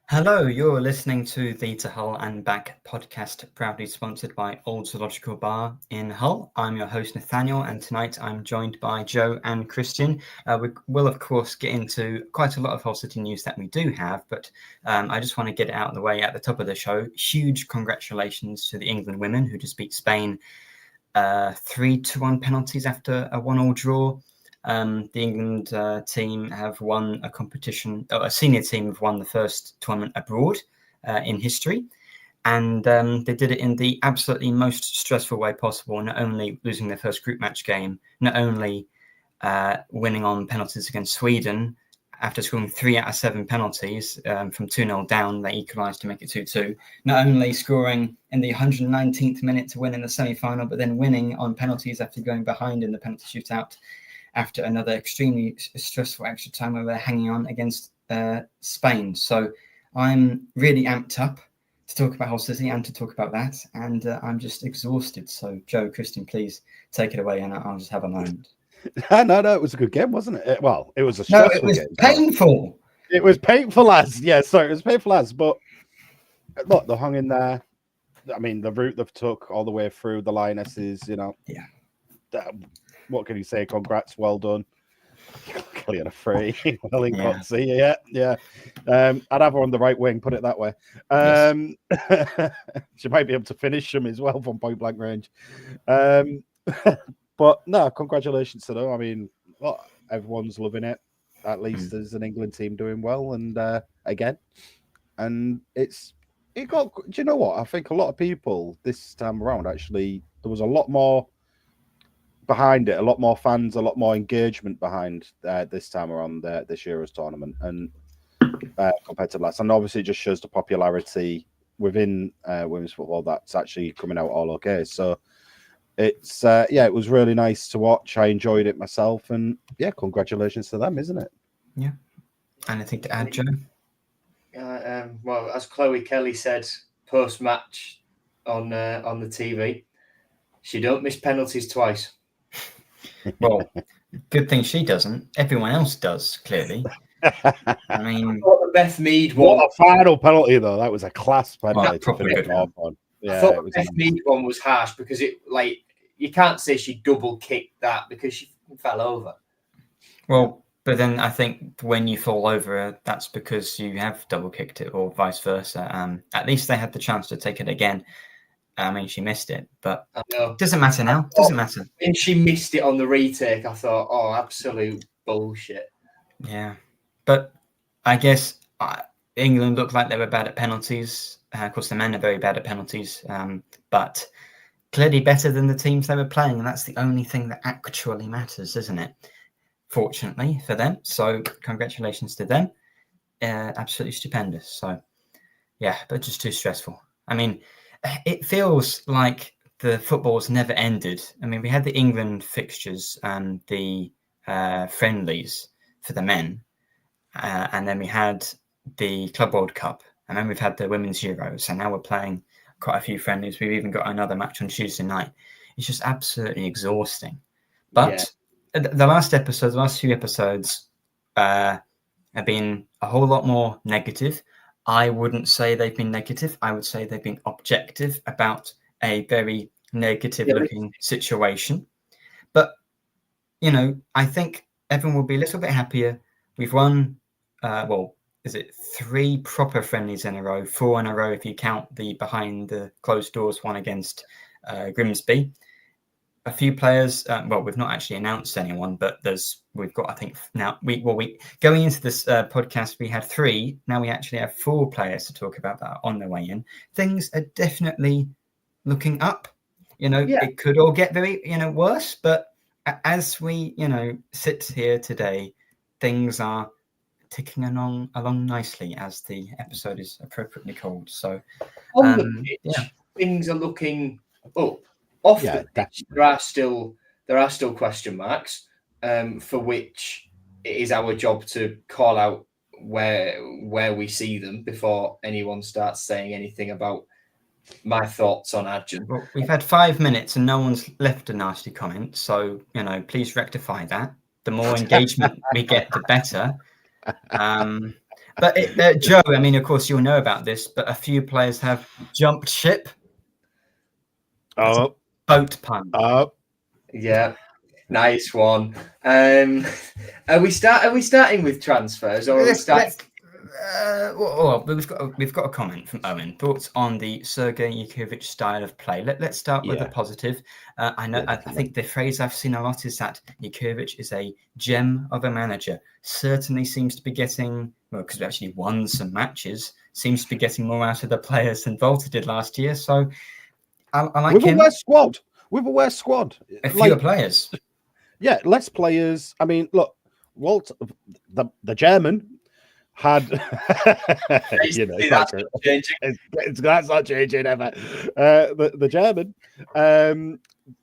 Hello, you're listening to the To Hull and Back podcast, proudly sponsored by Old Zoological Bar in Hull. I'm your host, Nathaniel, and tonight I'm joined by Joe and Cristian. We will, of course, get into quite a lot of Hull City news that we do have, but I just want to get it out of the way at the top of the show. Huge congratulations to the England women who just beat Spain 3-1 penalties after a 1-1 draw. The England team have won a competition, a senior team have won the first tournament abroad in history. And they did it in the absolutely most stressful way possible, not only losing their first group match game, not only winning on penalties against Sweden after scoring 3 out of 7 penalties from 2-0 down, they equalised to make it 2-2. Not only scoring in the 119th minute to win in the semi-final, but then winning on penalties after going behind in the penalty shootout after another extremely stressful extra time where they're hanging on against Spain. So I'm really amped up to talk about Hull City and to talk about that, and I'm just exhausted. So Joe, Cristian, please take it away, and I'll just have a moment. No, it was a good game, wasn't it? Well, it was a stressful game. It was painful. It was painful as, yeah, sorry, it was painful as, but look, they hung in there. I mean, the route they've took all the way through the Lionesses, Yeah. What can you say? Congrats, well done. Kelly had a free. Well, he Yeah. can't see you. Yeah. I'd have her on the right wing, put it that way. Yes. She might be able to finish them as well from point blank range. But no, congratulations to them. I mean, look, everyone's loving it. At least there's an England team doing well, and again, and it got. Do you know what? I think a lot of people this time around actually there was a lot more behind it, a lot more fans, a lot more engagement behind this time around this Euros tournament, and compared to last. And obviously, it just shows the popularity within women's football that's actually coming out all okay. So it's it was really nice to watch. I enjoyed it myself, and yeah, congratulations to them, isn't it? Yeah. Anything to add, Joe? Well, as Chloe Kelly said post match on the TV, she don't miss penalties twice. Well, good thing she doesn't. Everyone else does, clearly. I mean, the Beth Mead one. What a final penalty, though. That was a class penalty. Yeah, I thought the Beth Mead one was harsh because you can't say she double kicked that because she fell over. Well, but then I think when you fall over, that's because you have double kicked it, or vice versa. At least they had the chance to take it again. I mean, she missed it, but it doesn't matter now. Doesn't matter. And she missed it on the retake. I thought, oh, absolute bullshit. Yeah, but I guess England looked like they were bad at penalties. Of course, the men are very bad at penalties, but clearly better than the teams they were playing, and that's the only thing that actually matters, isn't it? Fortunately for them. So congratulations to them. Absolutely stupendous. So yeah, but just too stressful. I mean, it feels like the football's never ended. I mean, we had the England fixtures and the friendlies for the men, and then we had the Club World Cup, and then we've had the Women's Euros, and now we're playing quite a few friendlies. We've even got another match on Tuesday night. It's just absolutely exhausting. But the last few episodes have been a whole lot more negative. I wouldn't say they've been negative. I would say they've been objective about a very negative-looking situation. But, I think everyone will be a little bit happier. We've won, 3 proper friendlies in a row, 4 in a row if you count the behind the closed doors one against Grimsby. A few players, we've not actually announced anyone, but we've got, I think now, going into this podcast, we had 3. Now we actually have 4 players to talk about that are on their way in. Things are definitely looking up. It could all get very, worse, but as we, sit here today, things are ticking along nicely, as the episode is appropriately called. So on the pitch, things are looking up. Off the pitch, there are still question marks, for which it is our job to call out where we see them before anyone starts saying anything about my thoughts on Adjan. Well, we've had 5 minutes and no one's left a nasty comment, so please rectify that. The more engagement we get, the better. But Joe, I mean, of course, you'll know about this, but a few players have jumped ship. Oh, boat pun. Oh, yeah, nice one. Are we starting with transfers, or are we starting? Well, we've got a comment from Owen. Thoughts on the Sergei Yukevich style of play? Let's start with the positive. I think the phrase I've seen a lot is that Yukevich is a gem of a manager. Certainly seems to be getting, well, because we actually won some matches, seems to be getting more out of the players than Volta did last year. So I like with him. With a worse squad. Fewer players. Yeah, less players. I mean, look, Walter, the German had that's not changing. That's not changing ever. The German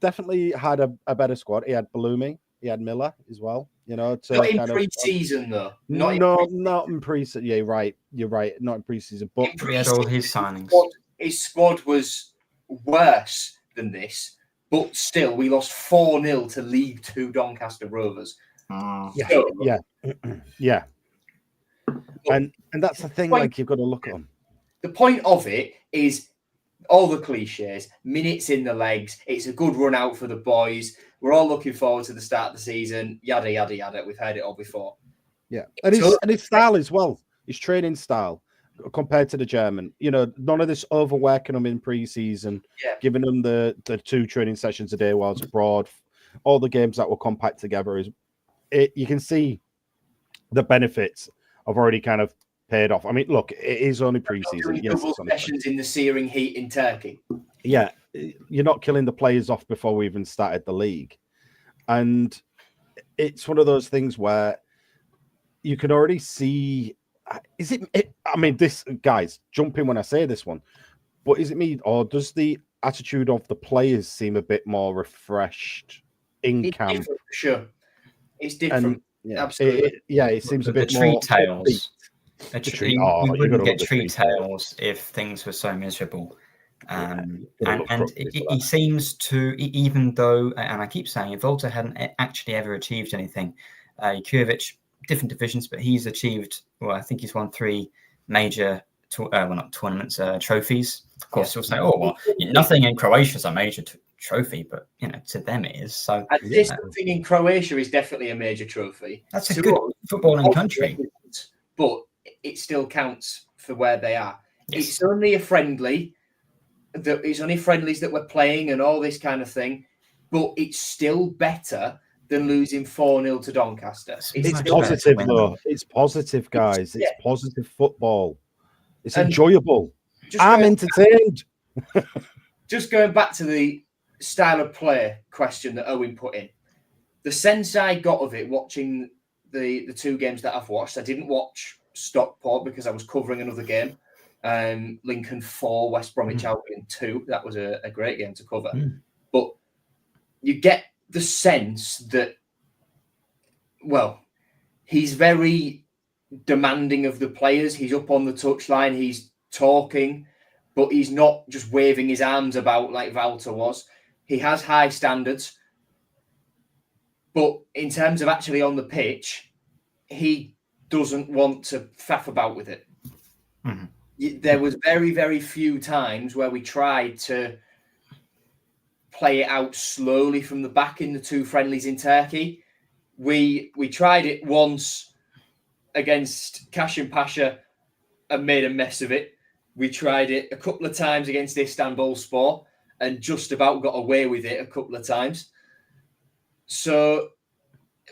definitely had a better squad. He had Balumi, he had Miller as well. Not in pre-season though. Not in pre-season. Yeah, you're right. Not in pre-season, but he had all his signings. His squad was worse than this, but still, we lost 4-0 to League 2 Doncaster Rovers. Yeah. And that's the thing, like, you've got to look at them. The point of it is all the cliches, minutes in the legs, it's a good run out for the boys, we're all looking forward to the start of the season, yada, yada, yada. We've heard it all before. Yeah. And his style as well, his training style compared to the German. None of this overworking them in pre-season, giving them the 2 training sessions a day while it's abroad, all the games that were compact together. You can see the benefits have already kind of paid off. I mean, look, it is only pre-season. Double sessions in the searing heat in Turkey. Yeah, you're not killing the players off before we even started the league. And it's one of those things where you can already see, I mean, this, guys, jump in when I say this one, but is it me, or does the attitude of the players seem a bit more refreshed in camp? For sure. It's different. Absolutely. It seems a bit more. We wouldn't get tree tails if things were so miserable. And he seems to, even though, and I keep saying, if Volta hadn't actually ever achieved anything, Yukevich, different divisions, but he's achieved, I think he's won 3 major, not tournaments, trophies. Of course, you'll say, nothing in Croatia is a major trophy, but to them it is. So something in Croatia is definitely a major trophy. That's a good footballing country, but it still counts for where they are. Yes. It's only a friendly. It's only friendlies that we're playing and all this kind of thing, but it's still better than losing 4-0 to Doncaster. It's positive, though. It's positive, guys. It's positive football. It's enjoyable. I'm entertained. Just going back to the style of play question that Owen put in, the sense I got of it watching the 2 games that I've watched, I didn't watch Stockport because I was covering another game. Lincoln 4, West Bromwich Albion 2. That was a great game to cover. But you get the sense that, he's very demanding of the players. He's up on the touchline. He's talking, but he's not just waving his arms about like Walter was. He has high standards. But in terms of actually on the pitch, he doesn't want to faff about with it. Mm-hmm. There was very, very few times where we tried to play it out slowly from the back in the 2 friendlies in Turkey. We tried it once against Kasım Pasha and made a mess of it. We tried it a couple of times against Istanbulspor and just about got away with it a couple of times. So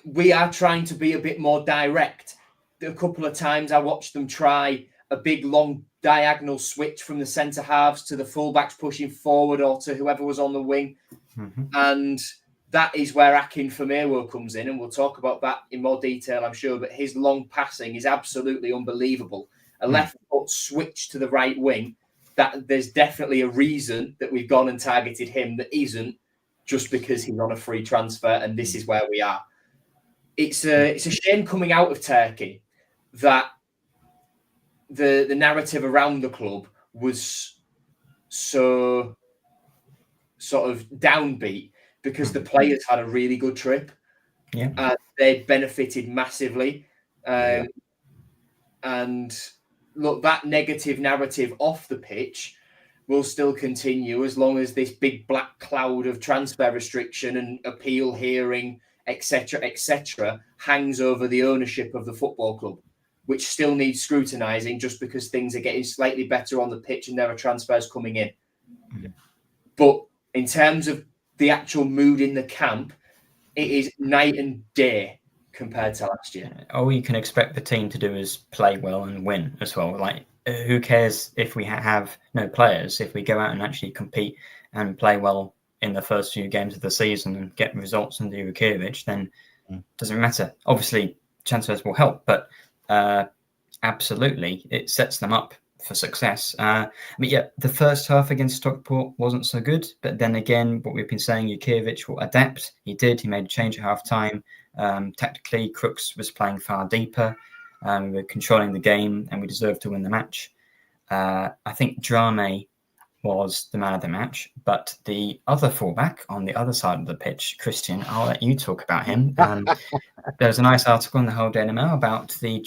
we are trying to be a bit more direct. A couple of times I watched them try a big long diagonal switch from the centre halves to the fullbacks pushing forward or to whoever was on the wing. Mm-hmm. And that is where Akin Famewo comes in. And we'll talk about that in more detail, I'm sure. But his long passing is absolutely unbelievable. A left foot switch to the right wing. That there's definitely a reason that we've gone and targeted him that isn't just because he's on a free transfer. And this is where we are. It's a shame coming out of Turkey that the narrative around the club was so sort of downbeat because the players had a really good trip. Yeah. They benefited massively. And And look, that negative narrative off the pitch will still continue as long as this big black cloud of transfer restriction and appeal hearing, etc., hangs over the ownership of the football club, which still needs scrutinising just because things are getting slightly better on the pitch and there are transfers coming in. Mm. But in terms of the actual mood in the camp, it is night and day compared to last year. All you can expect the team to do is play well and win as well. Like, who cares if we have no players? If we go out and actually compete and play well in the first few games of the season and get results under Jurkovic, then it doesn't matter. Obviously, transfers will help, but absolutely, it sets them up for success. The first half against Stockport wasn't so good, but then again, what we've been saying, Jurkovic will adapt. He did. He made a change at half time. Tactically, Crooks was playing far deeper. We were controlling the game and we deserved to win the match. I think Drame was the man of the match, but the other fullback on the other side of the pitch, Cristian, I'll let you talk about him. There's a nice article in the Whole Daily Mail about the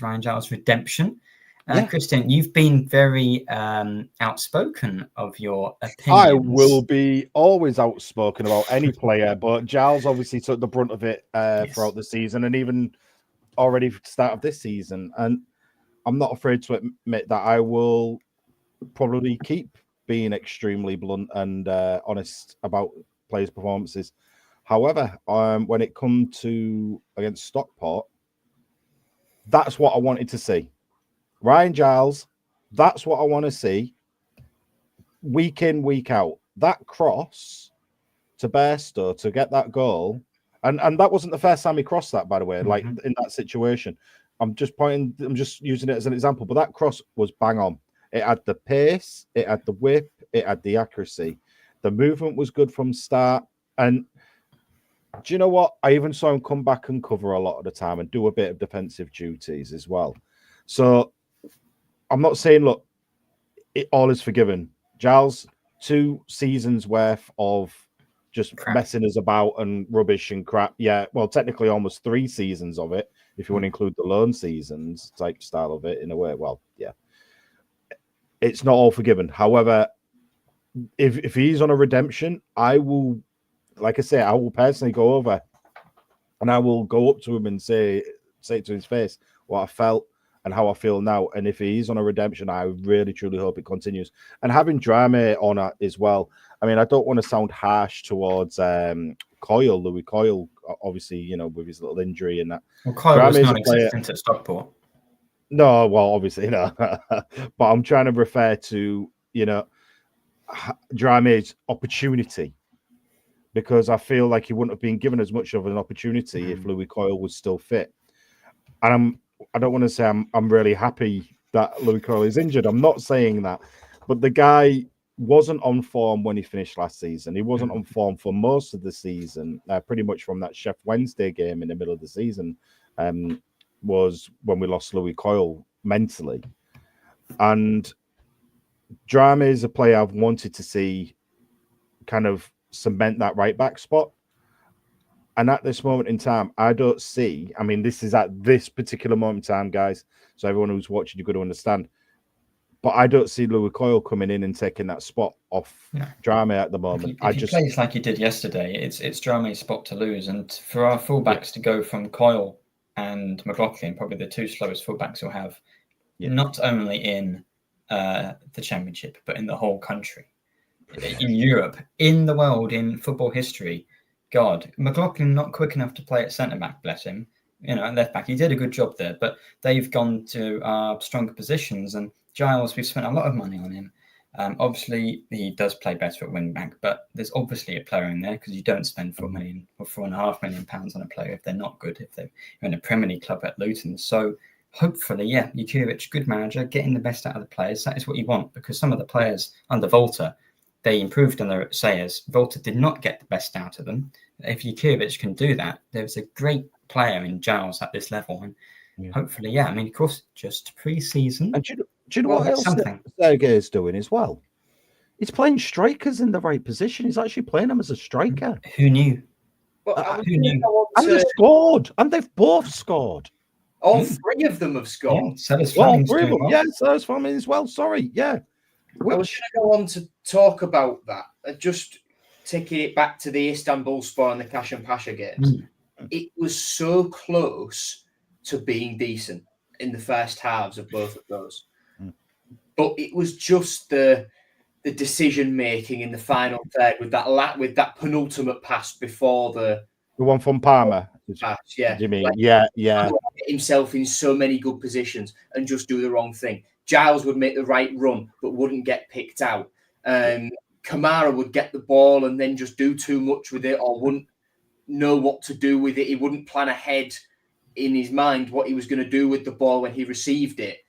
Ryan Giles redemption. Cristian, you've been very outspoken of your opinions. I will be always outspoken about any player, but Giles obviously took the brunt of it throughout the season and even already start of this season. And I'm not afraid to admit that I will probably keep being extremely blunt and honest about players' performances. However, when it comes to against Stockport, that's what I wanted to see. Ryan Giles, that's what I want to see week in, week out. That cross to Bairstow to get that goal, and that wasn't the first time he crossed that, by the way, like in that situation. I'm just using it as an example, but that cross was bang on. It had the pace, it had the whip, it had the accuracy. The movement was good from start. And do you know what? I even saw him come back and cover a lot of the time and do a bit of defensive duties as well. So I'm not saying, look, it all is forgiven. Giles, 2 seasons worth of just messing us about and rubbish and crap. Yeah, well, technically almost 3 seasons of it, if you want to include the loan seasons type style of it in a way. Well, yeah. It's not all forgiven. However, if he's on a redemption, I will, like I say, I will personally go over and I will go up to him and say it to his face what I felt and how I feel now. And if he's on a redemption, I really, truly hope it continues. And having Drame on it as well. I mean, I don't want to sound harsh towards Louis Coyle, obviously, you know, with his little injury and that. Well, Coyle was non-existent at Stockport. No, well, obviously, no. But I'm trying to refer to, you know, Drame's opportunity, because I feel like he wouldn't have been given as much of an opportunity if Louis Coyle was still fit. And I don't want to say I'm really happy that Louis Coyle is injured. I'm not saying that. But the guy wasn't on form when he finished last season. He wasn't on form for most of the season, pretty much from that Sheff Wednesday game in the middle of the season. Was when we lost Louis Coyle mentally. And Drame is a player I've wanted to see kind of cement that right back spot. And at this moment in time, I don't see, I mean, this is at this particular moment in time, guys, so everyone who's watching, you're going to understand. But I don't see Louis Coyle coming in and taking that spot off Drame at the moment. If he plays like he did yesterday, it's Drame's spot to lose. And for our fullbacks to go from Coyle and McLaughlin, probably the 2 slowest fullbacks we'll have, not only in the Championship, but in the whole country, in Europe, in the world, in football history. God, McLaughlin not quick enough to play at centre-back, bless him. You know, at left-back, he did a good job there, but they've gone to stronger positions. And Giles, we've spent a lot of money on him. Obviously, he does play better at wing-back, but there's obviously a player in there, because you don't spend £4 million or £4.5 million on a player if they're not good, if they're in a Premier League club at Luton. So hopefully, Jurkovic, good manager, getting the best out of the players. That is what you want, because some of the players under Volta, they improved on their Sayers. Volta did not get the best out of them. If Jurkovic can do that, there's a great player in Giles at this level. And hopefully, I mean, of course, just pre-season. And do you know what else Sergei is doing as well? He's playing strikers in the right position. He's actually playing them as a striker. Who knew? Well, who knew? And they scored. And they've both scored. All three of them have scored. Yeah, Sellers Fleming's three of doing them. well. Yeah, Sellers Fleming as well. Sorry, yeah. I was going to go on to talk about that. Just taking it back to the Istanbulspor and the Kaş and Pasha games. It was so close to being decent in the first halves of both of those. But it was just the decision making in the final third with that penultimate pass before the one from Palmer. Pass, yeah. You mean? Like, yeah. Get himself in so many good positions and just do the wrong thing. Giles would make the right run but wouldn't get picked out. Kamara would get the ball and then just do too much with it or wouldn't know what to do with it. He wouldn't plan ahead in his mind what he was going to do with the ball when he received it.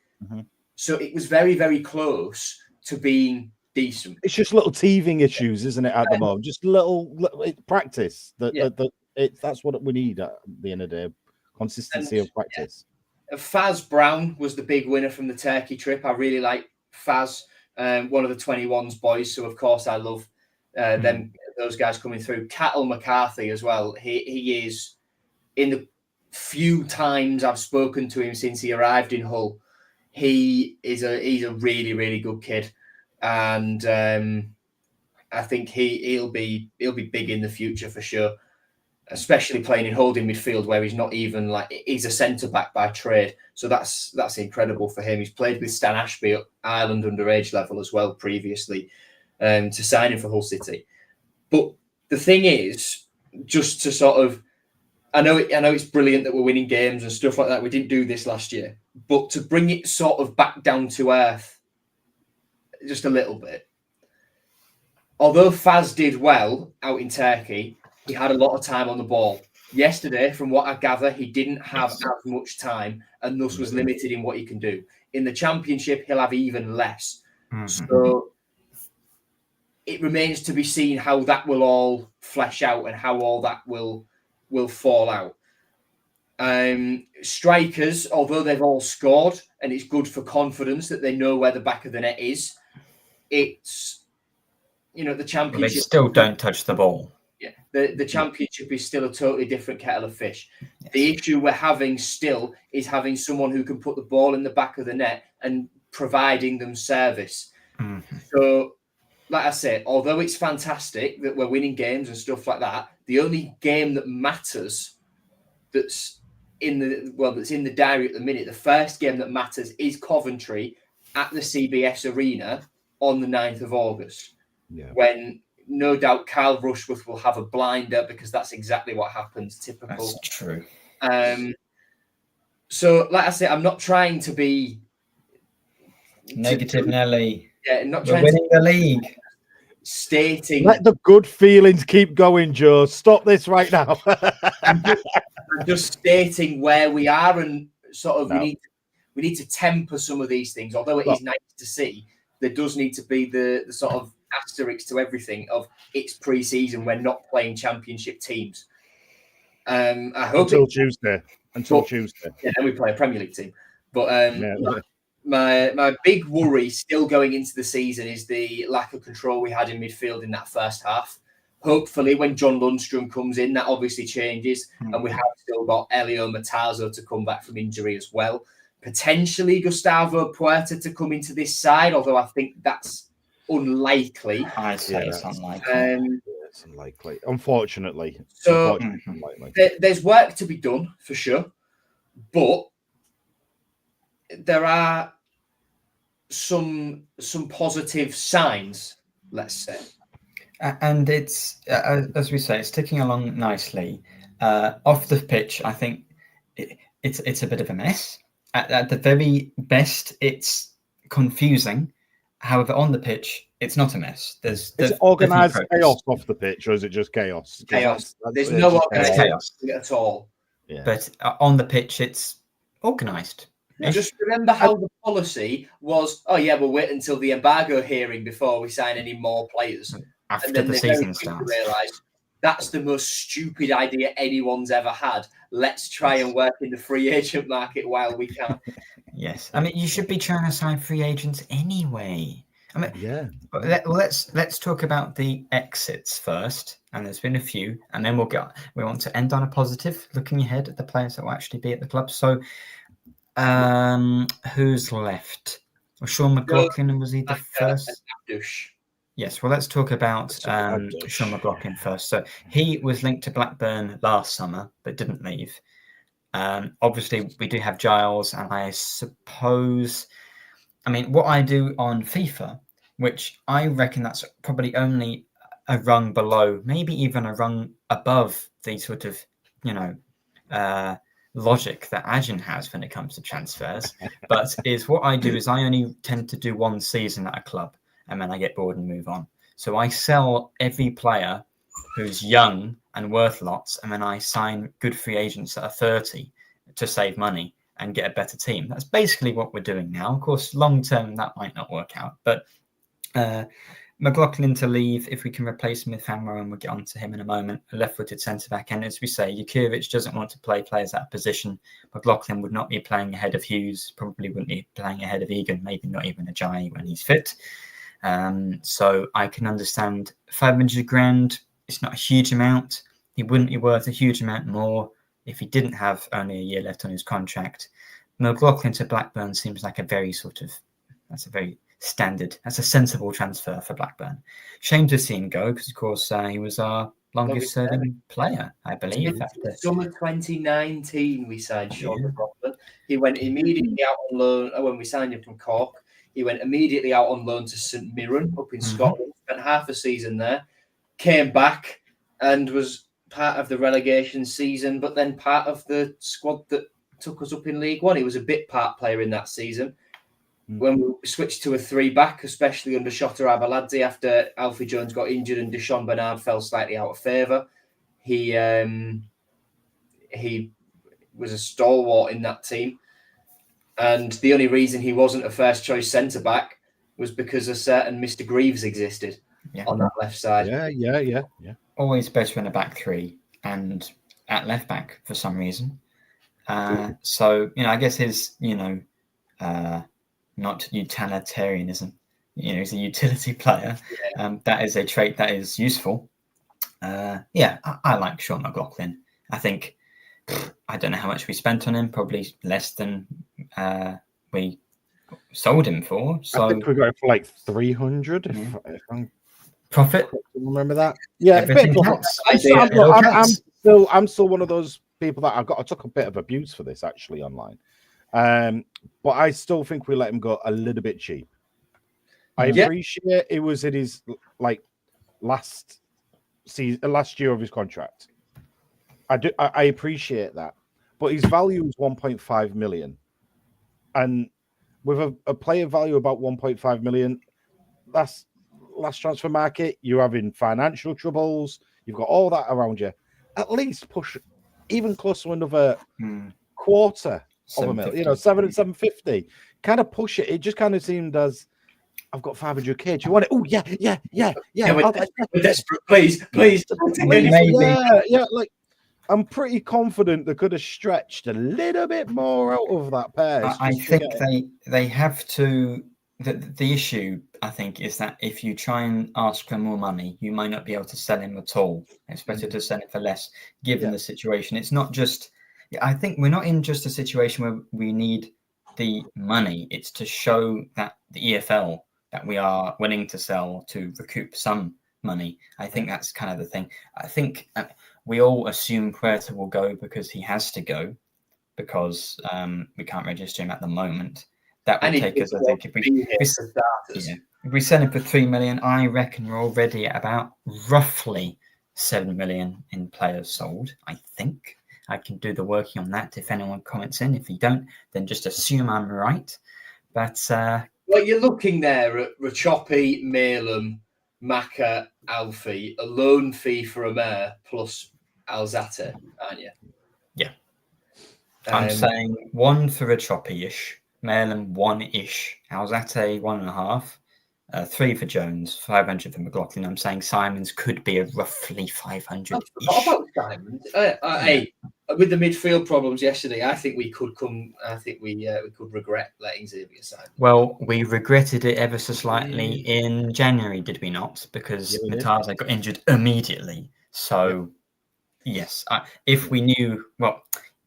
So it was very, very close to being decent. It's just little teething issues, isn't it, at the moment? Just little practice. That's what we need at the end of the day. Consistency of practice. Faz Brown was the big winner from the Turkey trip. I really like Faz, one of the 21s boys. So, of course, I love those guys coming through. Cattle McCarthy as well. He is, in the few times I've spoken to him since he arrived in Hull, he's a really, really good kid. And I think he'll be big in the future for sure, especially playing in holding midfield where he's not even he's a centre back by trade. So that's incredible for him. He's played with Stan Ashby at Ireland underage level as well previously to sign him for Hull City. But the thing is, just to sort of, I know it's brilliant that we're winning games and stuff like that. We didn't do this last year, but to bring it sort of back down to earth just a little bit. Although Faz did well out in Turkey, he had a lot of time on the ball. Yesterday, from what I gather, he didn't have as much time and thus was limited in what he can do. In the Championship, he'll have even less. So it remains to be seen how that will all flesh out and how all that will fall out. Strikers, although they've all scored and it's good for confidence that they know where the back of the net is, it's, the Championship. Well, they still don't touch the ball. Yeah, the Championship is still a totally different kettle of fish. Yes. The issue we're having still is having someone who can put the ball in the back of the net and providing them service. So, like I say, although it's fantastic that we're winning games and stuff like that, the only game that matters that's in the diary at the minute, the first game that matters is Coventry at the CBS Arena on the 9th of August. Yeah. When no doubt Kyle Rushworth will have a blinder because that's exactly what happens. Typical. That's true. So, like I say, I'm not trying to be negative, Nelly. Yeah, not We're trying winning the league. Stating. Let the good feelings keep going, Joe. Stop this right now. I'm just stating where we are and sort of we need to temper some of these things. Although it is nice to see, there does need to be the sort of asterisk to everything of it's pre-season. We're not playing Championship teams. I hope until Tuesday. Yeah, then we play a Premier League team. But my big worry still going into the season is the lack of control we had in midfield in that first half. Hopefully, when John Lundstrom comes in, that obviously changes, and we have still got Elio Matazzo to come back from injury as well. Potentially Gustavo Puerta to come into this side, although I think that's unlikely. I say it's unlikely. It's unlikely, unfortunately. So there's work to be done for sure, but there are some positive signs, let's say. And it's, as we say, it's ticking along nicely. Off the pitch, I think it's a bit of a mess. At the very best, it's confusing. However, on the pitch, it's not a mess. Is it organised chaos off the pitch, or is it just chaos? Chaos. There's no organised chaos at all. Yeah. But on the pitch, it's organised. Yeah. Just remember how the policy was, we'll wait until the embargo hearing before we sign any more players. After the season starts. Realise that's the most stupid idea anyone's ever had. Let's try and work in the free agent market while we can. Yes. I mean, you should be trying to sign free agents anyway. I mean, yeah. Let's talk about the exits first. And there's been a few. And then we want to end on a positive, looking ahead at the players that will actually be at the club. So Who's left? Well, Sean McLaughlin, was he the first? Yes, well, let's talk about Sean McLaughlin first. So he was linked to Blackburn last summer, but didn't leave. Obviously, we do have Giles, and I suppose, I mean, what I do on FIFA, which I reckon that's probably only a rung below, maybe even a rung above the sort of, logic that Ajin has when it comes to transfers. But is what I do is I only tend to do one season at a club, and then I get bored and move on. So I sell every player who's young and worth lots, and then I sign good free agents that are 30 to save money and get a better team. That's basically what we're doing now. Of course, long term, that might not work out. But McLaughlin to leave, if we can replace him with Hammer, and we'll get on to him in a moment, a left-footed centre-back. And as we say, Jurkiewicz doesn't want to play players out of position. McLaughlin would not be playing ahead of Hughes, probably wouldn't be playing ahead of Egan, maybe not even Ajayi when he's fit. So I can understand 500 grand. It's not a huge amount. He wouldn't be worth a huge amount more if he didn't have only a year left on his contract. McLaughlin to Blackburn seems like that's a very standard, that's a sensible transfer for Blackburn. Shame to see him go because, of course, he was our longest serving player, I believe. Summer 2019, we signed Sean McLaughlin. He went immediately out on loan when we signed him from Cork. He went immediately out on loan to St Mirren up in Scotland, spent half a season there, came back and was part of the relegation season, but then part of the squad that took us up in League One. He was a bit part player in that season. When we switched to a 3-back, especially under Shota Arveladze after Alfie Jones got injured and Deshaun Bernard fell slightly out of favour, he was a stalwart in that team. And the only reason he wasn't a first-choice centre-back was because a certain Mr. Greaves existed on that left side. Yeah. Always better in a back three and at left-back for some reason. So, I guess his, not utilitarianism. He's a utility player. That is a trait that is useful. I like Sean McLaughlin. I think, I don't know how much we spent on him, probably less than we sold him for. So I think we got it for like 300. If I'm profit. Remember that? Yeah, everything counts. I'm still one of those people that I took a bit of abuse for this actually online. But I still think we let him go a little bit cheap. I appreciate it was in his last year of his contract. I appreciate that, but his value is 1.5 million, and with a player value about 1.5 million, that's last transfer market. You're having financial troubles. You've got all that around you. At least push even close to another quarter of a million, 750. Kind of push it. It just kind of seemed as I've got 500k. Do you want it? Oh yeah. We're desperate, please. Yeah. Like I'm pretty confident they could have stretched a little bit more out of that pair. I think they have to. The issue, I think, is that if you try and ask for more money, you might not be able to sell him at all. It's better to sell him for less, given the situation. It's not just. I think we're not in just a situation where we need the money. It's to show that the EFL that we are willing to sell to recoup some money. I think that's kind of the thing. I think we all assume Puerta will go because he has to go because we can't register him at the moment. That would take us, I think, if we sell him for 3 million, I reckon we're already at about roughly 7 million in players sold, I think. I can do the working on that if anyone comments in. If you don't, then just assume I'm right. But you're looking there at Rachopi, Malum, Maka, Alfie, a loan fee for Amer plus Alzate, aren't you? Yeah. I'm saying 1 for Rachopi-ish, Malum 1-ish, Alzate 1.5. 3 for Jones, 500 for McLaughlin. I'm saying Simons could be a roughly 500. What about Simons? Hey, with the midfield problems yesterday, I think we could come. I think we could regret letting Xavier sign. Well, we regretted it ever so slightly in January, did we not? Because Mataza got injured immediately. So, yes, if we knew,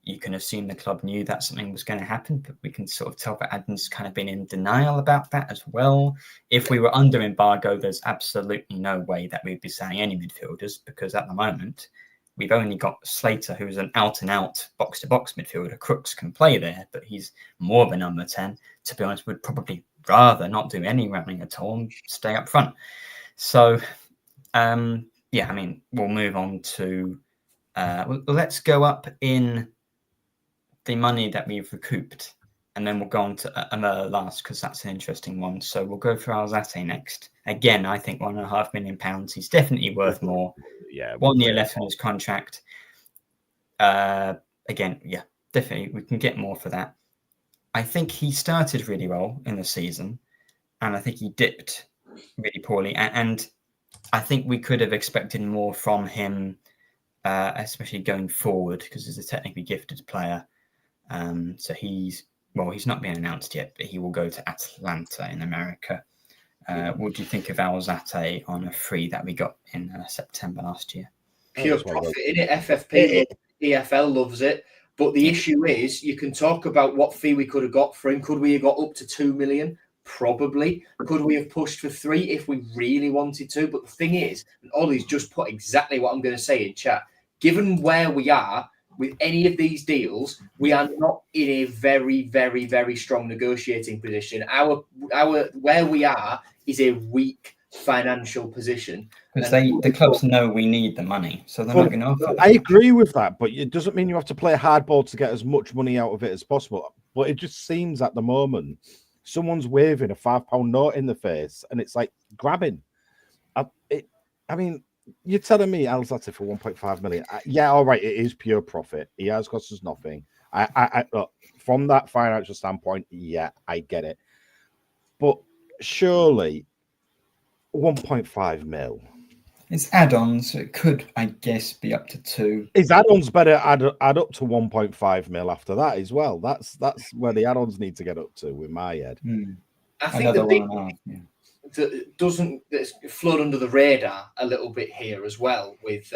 you can assume the club knew that something was going to happen, but we can sort of tell that Adam's kind of been in denial about that as well. If we were under embargo, there's absolutely no way that we'd be selling any midfielders, because at the moment we've only got Slater, who's an out-and-out box-to-box midfielder. Crooks can play there, but he's more of a number 10. To be honest, would probably rather not do any running at all and stay up front. So, yeah, I mean, we'll move on to... let's go up in the money that we've recouped, and then we'll go on to last, because that's an interesting one. So we'll go for Alzate next. Again, I think £1.5 million. He's definitely worth more. Yeah, 1 year left on his contract. Again, yeah, definitely we can get more for that. I think he started really well in the season, and I think he dipped really poorly. And I think we could have expected more from him, especially going forward, because he's a technically gifted player. So he's not been announced yet, but he will go to Atlanta in America. What do you think of Alzate on a free that we got in September last year? Pure profit in it. FFP, EFL loves it. But the issue is, you can talk about what fee we could have got for him. Could we have got up to 2 million? Probably. Could we have pushed for 3 if we really wanted to? But the thing is, and Ollie's just put exactly what I'm going to say in chat. Given where we are with any of these deals, we are not in a very, very, very strong negotiating position. Our where we are is a weak financial position. Because the clubs know we need the money, so they're not going to offer. I agree with that, but it doesn't mean you have to play hardball to get as much money out of it as possible. But it just seems at the moment someone's waving a £5 note in the face, and it's like grabbing. I mean, you're telling me Alzate for 1.5 million? Yeah, all right, it is pure profit. He has cost us nothing. I look, from that financial standpoint, yeah, I get it. But surely 1.5 mil. It's add-ons, so it could, I guess, be up to 2. His add-ons better add up to 1.5 mil after that as well. That's where the add-ons need to get up to, in my head. I think the big that doesn't float under the radar a little bit here as well with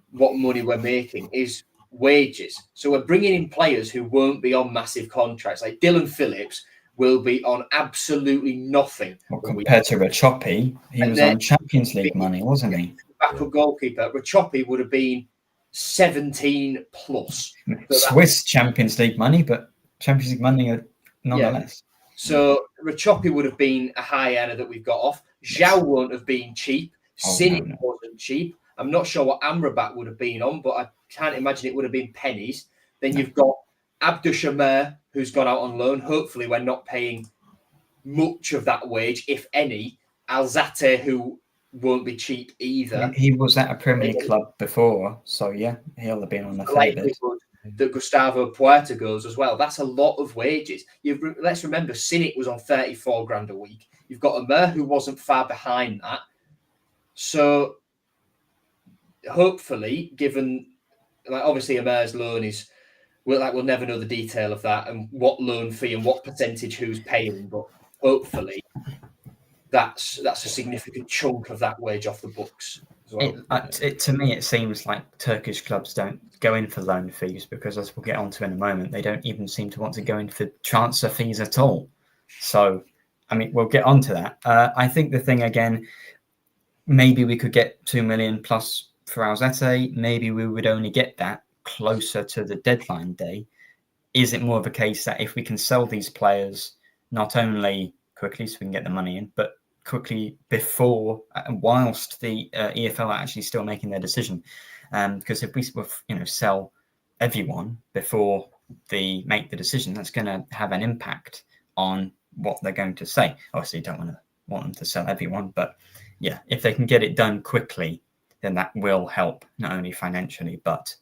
what money we're making is wages. So we're bringing in players who won't be on massive contracts. Like Dylan Phillips will be on absolutely nothing. Well, compared to Rachopi, he was on Champions League money, wasn't he? Backup goalkeeper. Rachopi would have been 17 plus. Swiss Champions League money, but Champions League money nonetheless. Yeah. So Rachopi would have been a high earner that we've got off. Zhao won't have been cheap. Sinic wasn't cheap. I'm not sure what Amrabat would have been on, but I can't imagine it would have been pennies. Then you've got Abdushamer, who's gone out on loan. Hopefully, we're not paying much of that wage, if any. Alzate, who won't be cheap either. He was at a Premier League club before, so yeah, he'll have been on the fair bit. That Gustavo Puerta goes as well. That's a lot of wages. Let's remember, Sinic was on 34 grand a week. You've got Amer, who wasn't far behind that. So hopefully, given obviously Amer's loan is, we'll never know the detail of that and what loan fee and what percentage who's paying, but hopefully that's a significant chunk of that wage off the books. Well. To me, it seems like Turkish clubs don't go in for loan fees because, as we'll get onto in a moment, they don't even seem to want to go in for transfer fees at all. So, I mean, we'll get onto that. I think the thing, again, maybe we could get 2 million plus for Alzate. Maybe we would only get that closer to the deadline day. Is it more of a case that if we can sell these players not only quickly so we can get the money in, but quickly before, whilst the EFL are actually still making their decision, because if we sell everyone before they make the decision, that's going to have an impact on what they're going to say. Obviously, you don't want them to sell everyone, but yeah, if they can get it done quickly, then that will help not only financially but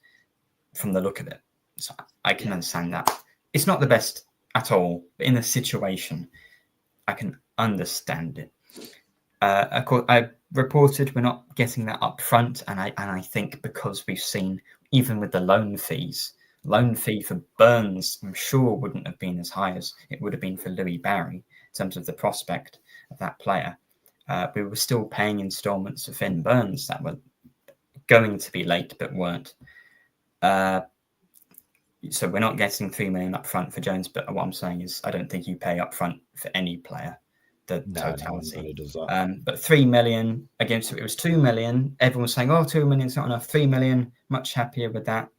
from the look of it. So I can understand that. It's not the best at all, but in the situation, I can understand it. Of course, I reported we're not getting that up front, and I think because we've seen, even with the loan fee for Burns, I'm sure wouldn't have been as high as it would have been for Louis Barry in terms of the prospect of that player. We were still paying instalments for Finn Burns that were going to be late but weren't. So we're not getting 3 million up front for Jones, but what I'm saying is I don't think you pay up front for any player the totality. Does that. But 3 million against it was 2 million. Everyone was saying, 2 million is not enough. 3 million, much happier with that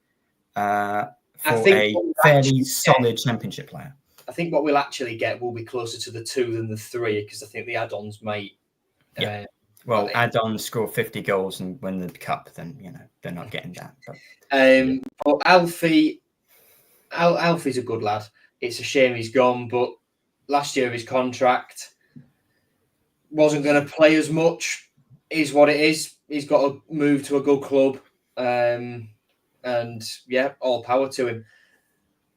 for a fairly solid championship player. I think what we'll actually get will be closer to the 2 than the 3 because I think the add-ons might. Add-ons score 50 goals and win the cup, then they're not getting that. But Alfie's a good lad. It's a shame he's gone, but last year his contract wasn't going to play as much. Is what it is. He's got to move to a good club, and all power to him.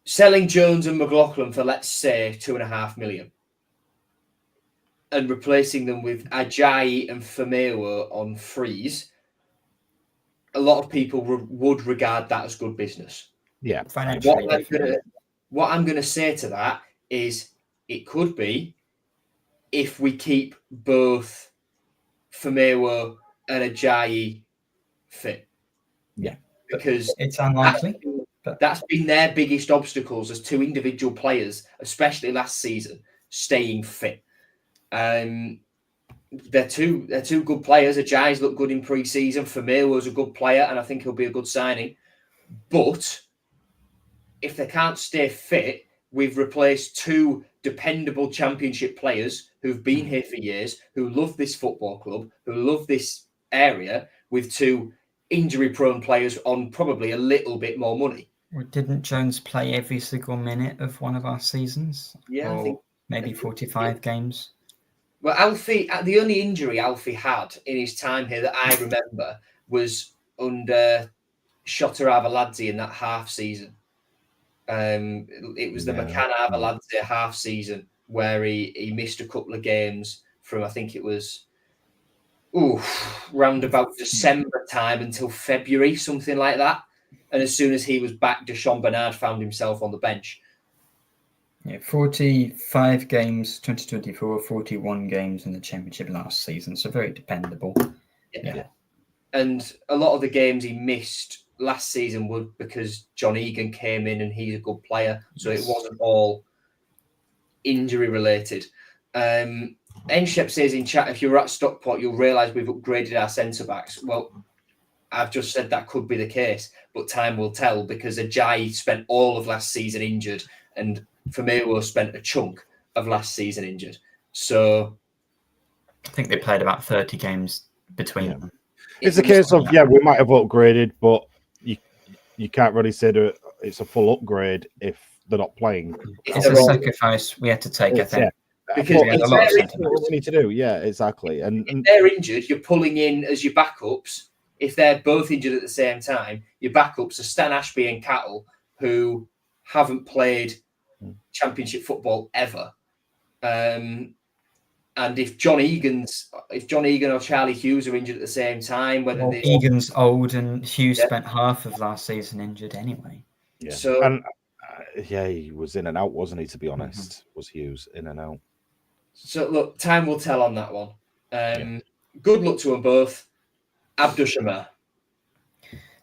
Selling Jones and McLaughlin for, let's say, 2.5 million and replacing them with Ajayi and Firmino on frees, a lot of people would regard that as good business. Yeah. Financially. What I'm going to say to that is it could be if we keep both Firmino and Ajayi fit. Yeah. Because it's unlikely. That's been their biggest obstacles as 2 individual players, especially last season, staying fit. They're two good players. Ajayi's looked good in pre-season. Firmino's a good player, and I think he'll be a good signing. But if they can't stay fit, we've replaced 2 dependable championship players who've been here for years, who love this football club, who love this area, with 2 injury-prone players on probably a little bit more money. Well, didn't Jones play every single minute of one of our seasons? Yeah, I think maybe 45 games. Well, Alfie, the only injury Alfie had in his time here that I remember was under Shota Arveladze in that half season. It was the McCann Arveladze half season where he missed a couple of games from, I think it was round about December time until February, something like that. And as soon as he was back, Deshaun Bernard found himself on the bench. Yeah, 45 games 2024, 41 games in the championship last season. So very dependable. Yeah. And a lot of the games he missed last season were because John Egan came in and he's a good player. So it wasn't all injury related. Enshep says in chat, if you're at Stockport, you'll realise we've upgraded our centre-backs. Well, I've just said that could be the case, but time will tell because Ajayi spent all of last season injured and Firmino spent a chunk of last season injured. So I think they played about 30 games between them. It's a case of, we might have upgraded, but you can't really say that it's a full upgrade if they're not playing. It's a sacrifice we had to take, I think. Because we had a lot of what we need to do. Yeah, exactly. And if they're injured, you're pulling in as your backups. If they're both injured at the same time, your backups are Stan Ashby and Cattle, who haven't played championship football ever. And if John Egan or Charlie Hughes are injured at the same time, Egan's old and Hughes spent half of last season injured anyway. Yeah. So he was in and out, wasn't he? To be honest, was Hughes in and out. So look, time will tell on that one. Good luck to them both. Abdul Shamar.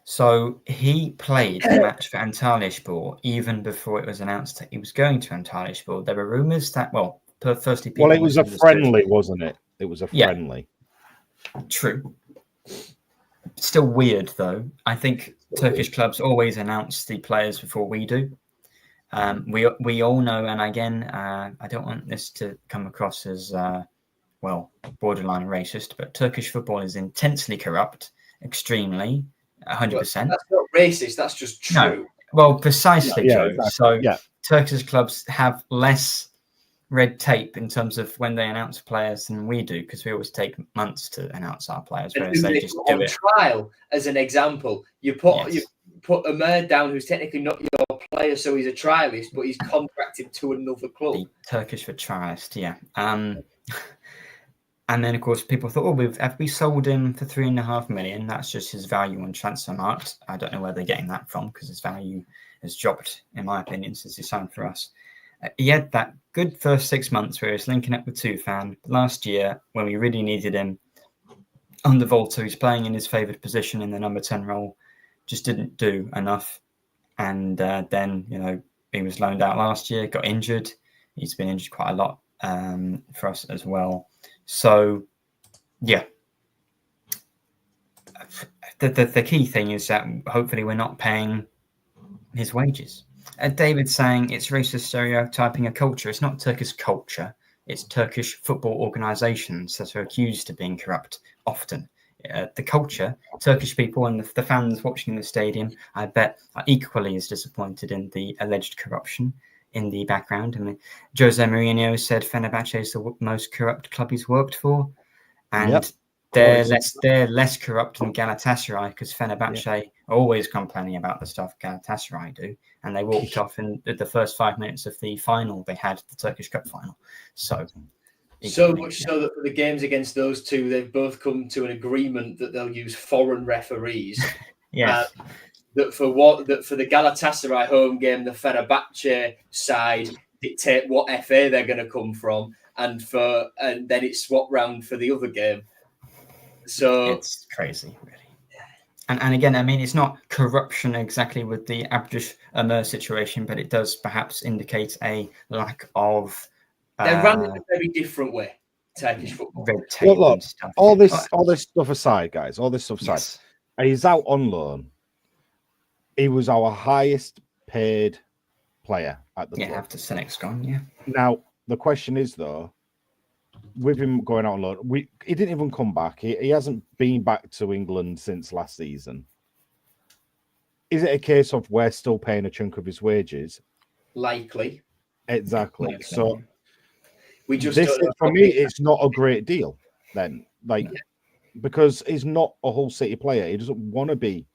So he played the match for Antalyaspor even before it was announced that he was going to Antalyaspor. There were rumours that, firstly, it was a friendly, wasn't it? It was a friendly. True. Still weird, though. I think Turkish clubs always announce the players before we do. We all know, and again, I don't want this to come across as borderline racist, but Turkish football is intensely corrupt, extremely, 100%. That's not racist. That's just true. No. Well, precisely, Joe. Exactly. So Turkish clubs have less red tape in terms of when they announce players than we do, because we always take months to announce our players, whereas they just do it. Trial, as an example, you put Amer down, who's technically not your player, so he's a trialist, but he's contracted to another club. The Turkish for trialist, yeah. And then, of course, people thought, have we sold him for 3.5 million? That's just his value on Transfermarkt. I don't know where they're getting that from because his value has dropped, in my opinion, since he signed for us. He had that good first 6 months where he was linking up with Tufan. Last year, when we really needed him, under Volta, he's playing in his favoured position in the number 10 role, just didn't do enough. And then, he was loaned out last year, got injured. He's been injured quite a lot for us as well. So, yeah. The key thing is that hopefully we're not paying his wages. David's saying it's racist stereotyping a culture. It's not Turkish culture. It's Turkish football organisations that are accused of being corrupt often. The culture, Turkish people and the fans watching the stadium, I bet, are equally as disappointed in the alleged corruption in the background. I mean, Jose Mourinho said Fenerbahce is the most corrupt club he's worked for. And they're less corrupt than Galatasaray, because Fenerbahce are always complaining about the stuff Galatasaray do, and they walked off in the first 5 minutes of the final they had, the Turkish Cup final. So much so that for the games against those two, they've both come to an agreement that they'll use foreign referees. Yes. That for the Galatasaray home game, the Fenerbahce side dictate what FA they're going to come from, and then it's swapped round for the other game. So it's crazy, really. And again, I mean, it's not corruption exactly with the Abdush Ömer situation, but it does perhaps indicate a lack of. They're run in a very different way, Turkish football. Red tape and stuff. All this stuff aside, guys. All this stuff aside. Yes. He's out on loan. He was our highest paid player at the club. After Senek's gone, yeah. Now the question is though, with him going out on loan, he didn't even come back. He hasn't been back to England since last season. Is it a case of we're still paying a chunk of his wages? Likely. Exactly. So we just for me, it's not a great deal then. Because he's not a Hull City player. He doesn't want to be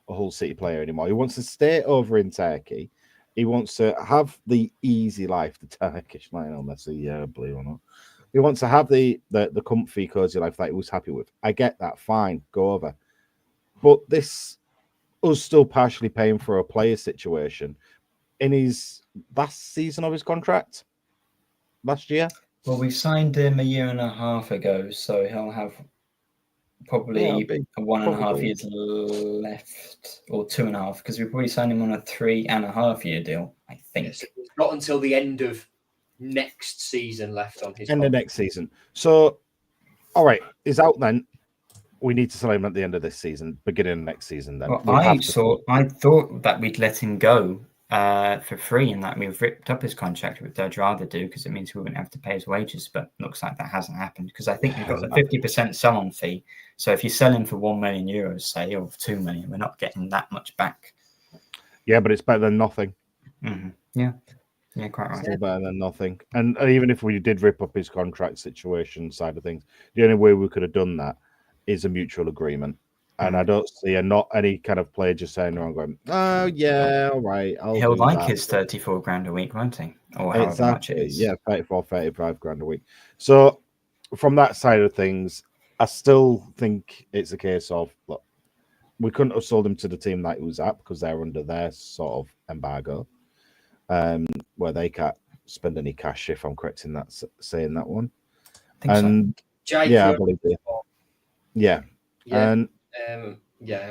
a Hull City player anymore. He wants to stay over in Turkey. He wants to have the easy life, the Turkish Lionel Messi, believe it or not. He wants to have the comfy, cozy life that he was happy with. I get that. Fine, go over. But this us still partially paying for a player situation in his last season of his contract last year. Well, we signed him a year and a half ago, so he'll have probably 1.5 years left, or 2.5, because we probably signed him on a 3.5 year deal, I think. Yes, it's not until the end of next season left on his end of next season. So, all right, he's out then. We need to sell him at the end of this season, beginning of next season. Then well, I thought that we'd let him go for free, and that we've ripped up his contract, which I'd rather do because it means we wouldn't have to pay his wages. But looks like that hasn't happened because I think we've got the 50% sell-on fee. So if you sell him for €1 million, say, or 2 million, we're not getting that much back. Yeah, but it's better than nothing. Mm-hmm. Yeah, quite right. Still better than nothing. And even if we did rip up his contract situation side of things, the only way we could have done that is a mutual agreement. And I don't see not any kind of player just saying around going, oh, yeah, all right. He'll like his 34 grand a week, won't he? Or however much it is. Yeah, 34, 35 grand a week. So from that side of things, I still think it's a case of, look, we couldn't have sold him to the team that he was at because they're under their sort of embargo, where they can't spend any cash, if I'm correct in that, saying that one. I think so. I believe it. Yeah. And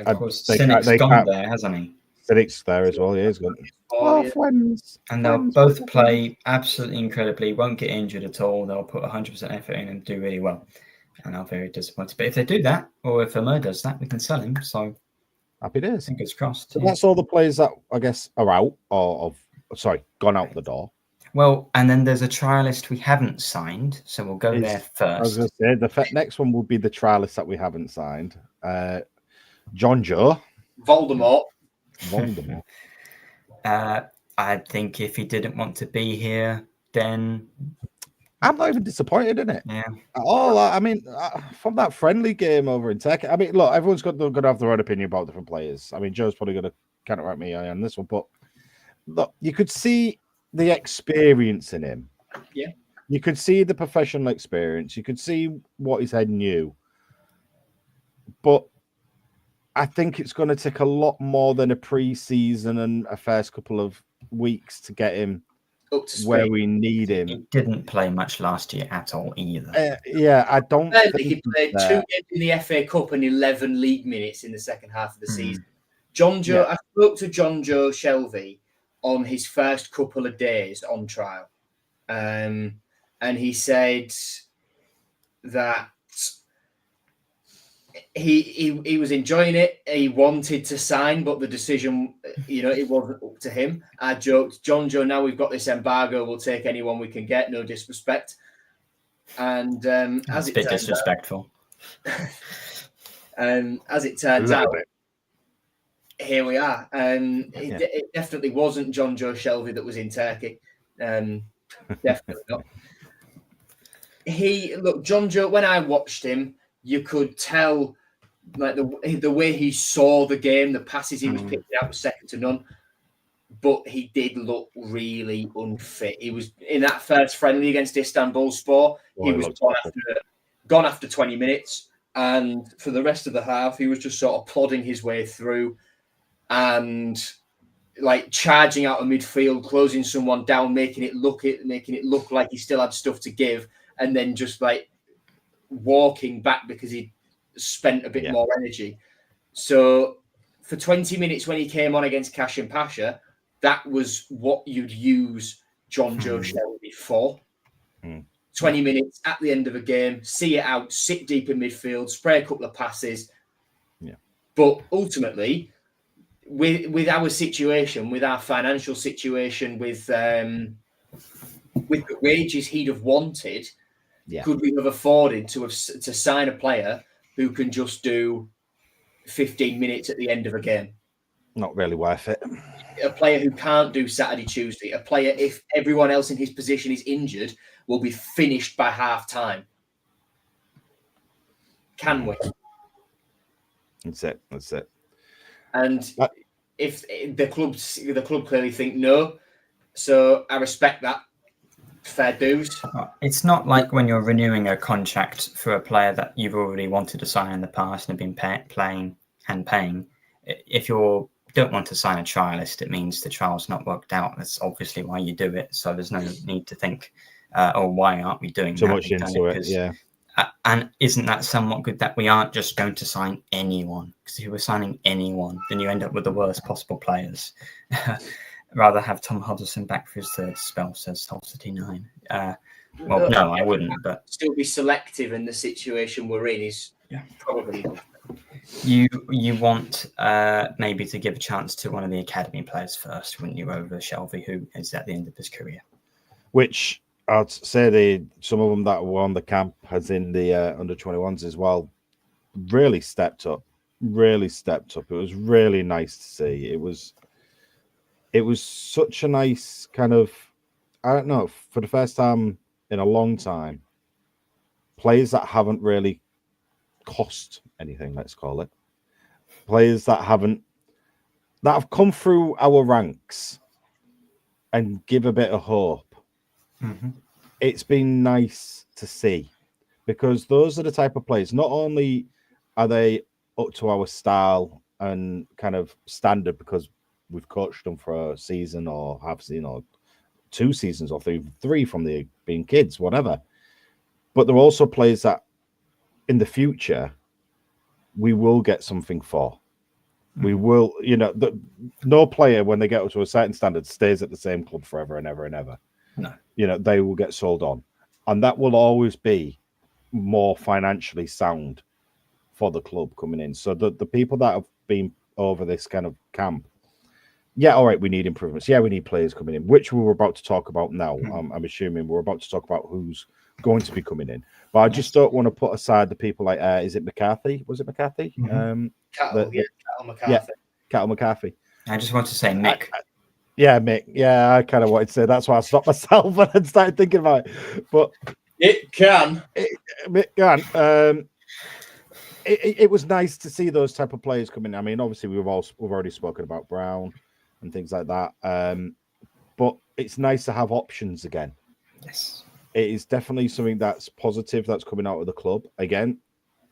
of course, Sinek's gone there, hasn't he? Sinek's there as well. Yeah, he's gone. And they'll both play absolutely incredibly. Won't get injured at all. They'll put 100% effort in and do really well. And I'm very disappointed. But if they do that, or if Ömer does that, we can sell him. So happy days. Fingers crossed. So that's all the players that I guess are out gone out the door. Well, and then there's a trialist we haven't signed, so we'll go there first. I was going to say the next one will be the trialist that we haven't signed. John Joe. Voldemort. I think if he didn't want to be here, then I'm not even disappointed in it. Yeah. At all. I mean, from that friendly game over in Tech, I mean, look, everyone's going to have their own opinion about different players. I mean, Joe's probably going to counteract me on this one, but look, you could see the experience in him. Yeah. You could see the professional experience. You could see what his head knew. But I think it's going to take a lot more than a pre-season and a first couple of weeks to get him up to where we need him. He didn't play much last year at all either. I don't think he played 2 games in the FA Cup and 11 league minutes in the second half of the season. John Joe. I spoke to John Joe Shelby on his first couple of days on trial, and he said that he was enjoying it. He wanted to sign, but the decision, it wasn't up to him. I joked, John Joe, now we've got this embargo, we'll take anyone we can get, no disrespect. And as it turns disrespectful. As it turns out, here we are. It definitely wasn't John Joe Shelby that was in Turkey. Definitely not. John Joe, when I watched him, you could tell like the way he saw the game, the passes he was picking out was second to none. But he did look really unfit. He was in that first friendly against Istanbulspor. He was gone after 20 minutes. And for the rest of the half, he was just sort of plodding his way through and like charging out of midfield, closing someone down, making it look like he still had stuff to give, and then just like walking back because he spent a bit more energy. So for 20 minutes when he came on against Kashin Pasha, that was what you'd use John Joe Shelby for. 20 minutes at the end of a game, see it out, sit deep in midfield, spray a couple of passes. Yeah. But ultimately, with our situation, with our financial situation, with the wages he'd have wanted, could we have afforded to sign a player who can just do 15 minutes at the end of a game? Not really worth it. A player who can't do Saturday, Tuesday. A player, if everyone else in his position is injured, will be finished by half time. Can we? That's it. And if the club clearly think no, so I respect that. Fair dues. It's not like when you're renewing a contract for a player that you've already wanted to sign in the past and have been playing and paying. If you don't want to sign a trialist, it means the trial's not worked out. That's obviously why you do it. So there's no need to think, why aren't we doing so that? much into it? Yeah. And isn't that somewhat good that we aren't just going to sign anyone? Because if we're signing anyone, then you end up with the worst possible players. Rather have Tom Huddleston back for his third spell, says Solcity9. No, I wouldn't. But still be selective in the situation we're in is probably good. You want maybe to give a chance to one of the academy players first, wouldn't you, over Shelby, who is at the end of his career? Which I'd say some of them that were on the camp, as in the under 21s as well, really stepped up. It was really nice to see. It was such a nice kind of, I don't know, for the first time in a long time, players that haven't really cost anything, let's call it. Players that have come through our ranks and give a bit of hope. Mm-hmm. It's been nice to see, because those are the type of players, not only are they up to our style and kind of standard because we've coached them for a season or have seen, or 2 seasons or three from the being kids, whatever. But they're also players that in the future we will get something for. We will, no player when they get up to a certain standard stays at the same club forever and ever and ever. No. They will get sold on. And that will always be more financially sound for the club coming in. So the people that have been over this kind of camp, all right, we need improvements. We need players coming in, which we're about to talk about now. I'm assuming we're about to talk about who's going to be coming in. But I just don't want to put aside the people like, is it McCarthy? Was it McCarthy? Cattle McCarthy. Yeah, Cattle McCarthy. I just want to say Mick. Mick. Yeah, I kind of wanted to say that's why I stopped myself and then started thinking about it. But it can. Mick can. It was nice to see those type of players come in. I mean, obviously we've already spoken about Brown and things like that. But it's nice to have options again. Yes. It is definitely something that's positive that's coming out of the club. Again,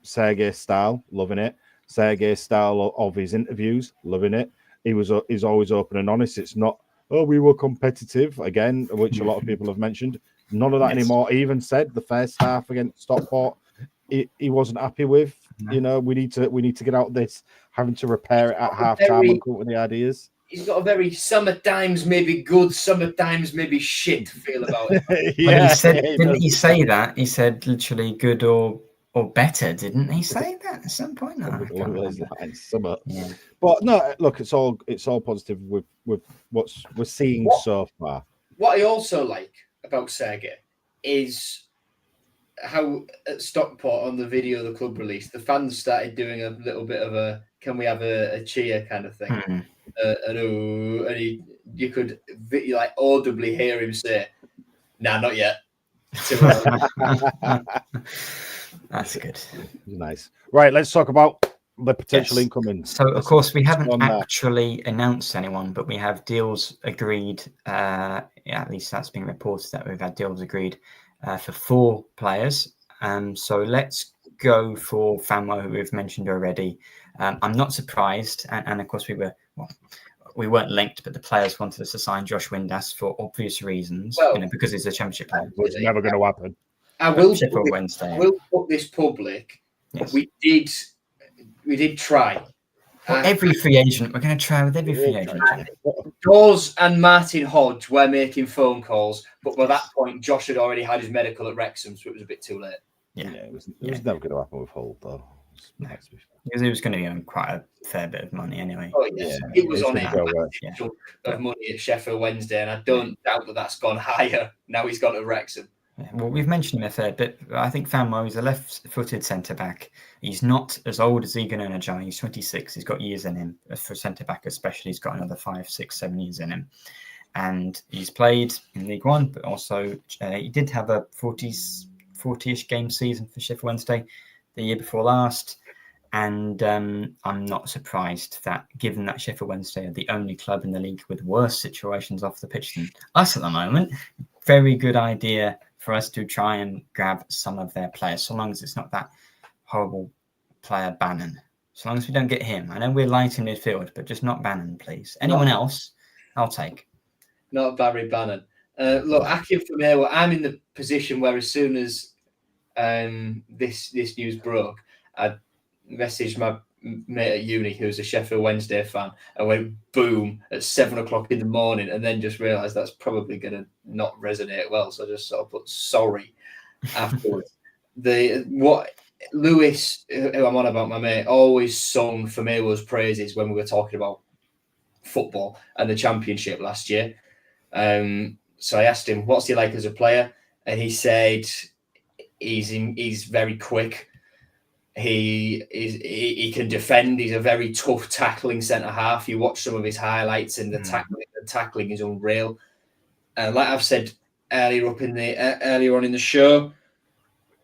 Sergei's style, loving it. Sergei's style of his interviews, loving it. He's always open and honest. It's not, we were competitive, again, which a lot of people have mentioned. None of that anymore. He even said the first half against Stockport, he wasn't happy with. No. You know, we need to get out of this having to repair it at half time and come up with the ideas. He's got a very sometimes maybe good, sometimes maybe shit feel about it. Yeah, didn't he say that? He said literally good or better, didn't he say that at some point? No, along those lines. Yeah. But no, look, it's all positive with what we're seeing so far. What I also like about Sergei is how at Stockport on the video the club released, the fans started doing a little bit of a "can we have a cheer" kind of thing, and you could like audibly hear him say, "Nah, not yet." That's good. Nice. Right, let's talk about the potential incoming. So, of course, we haven't actually announced anyone, but we have deals agreed. At least that's been reported that we've had deals agreed for 4 players. So let's go for Fanmo, who we've mentioned already. I'm not surprised, and of course we weren't linked, but the players wanted us to sign Josh Windass for obvious reasons, because he's a championship player. It's never going to happen. I will put this public. Yes. We did try. Every free agent, we're going to try with every free agent. Dawes and Martin Hodge were making phone calls, but by that point, Josh had already had his medical at Wrexham, so it was a bit too late. Yeah, it was never going to happen with Hull, though. No. Because he was going to be on quite a fair bit of money anyway. Oh, yeah. So it was on a chunk of money at Sheffield Wednesday, and I don't doubt that that's gone higher. Now he's gone to Wrexham. Yeah, well, we've mentioned him a fair bit. I think Fanmo is a left-footed centre-back. He's not as old as Egan Onajai. He's 26. He's got years in him. For centre-back especially, he's got another 5, 6, 7 years in him. And he's played in League One, but also he did have a 40-ish game season for Sheffield Wednesday the year before last. And I'm not surprised that, given that Sheffield Wednesday are the only club in the league with worse situations off the pitch than us at the moment, very good idea for us to try and grab some of their players, so long as it's not that horrible player Bannon. So long as we don't get him. I know we're light in midfield, but just not Bannon, please. Anyone else, I'll take. Not Barry Bannon. Look, Akin from here, I'm in the position where as soon as this news broke, I messaged my mate at uni who's a Sheffield Wednesday fan and went boom at 7:00 in the morning, and then just realised that's probably going to not resonate well, so I just sort of put sorry afterwards. What Lewis, who I'm on about, my mate, always sung Firmino's praises when we were talking about football and the Championship last year. So I asked him, what's he like as a player? And he said he's very quick. He can defend. He's a very tough tackling centre half. You watch some of his highlights, and the tackling is unreal. Like I've said earlier on in the show,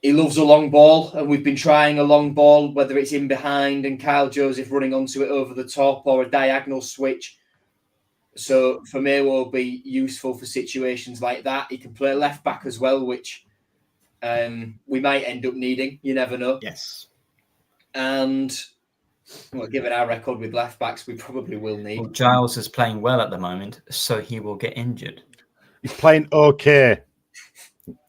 he loves a long ball, and we've been trying a long ball, whether it's in behind and Kyle Joseph running onto it over the top or a diagonal switch. So for me, will be useful for situations like that. He can play left back as well, which we might end up needing. You never know. Yes. And given our record with left backs, we probably will need. Well, Giles is playing well at the moment, so he will get injured. He's playing okay.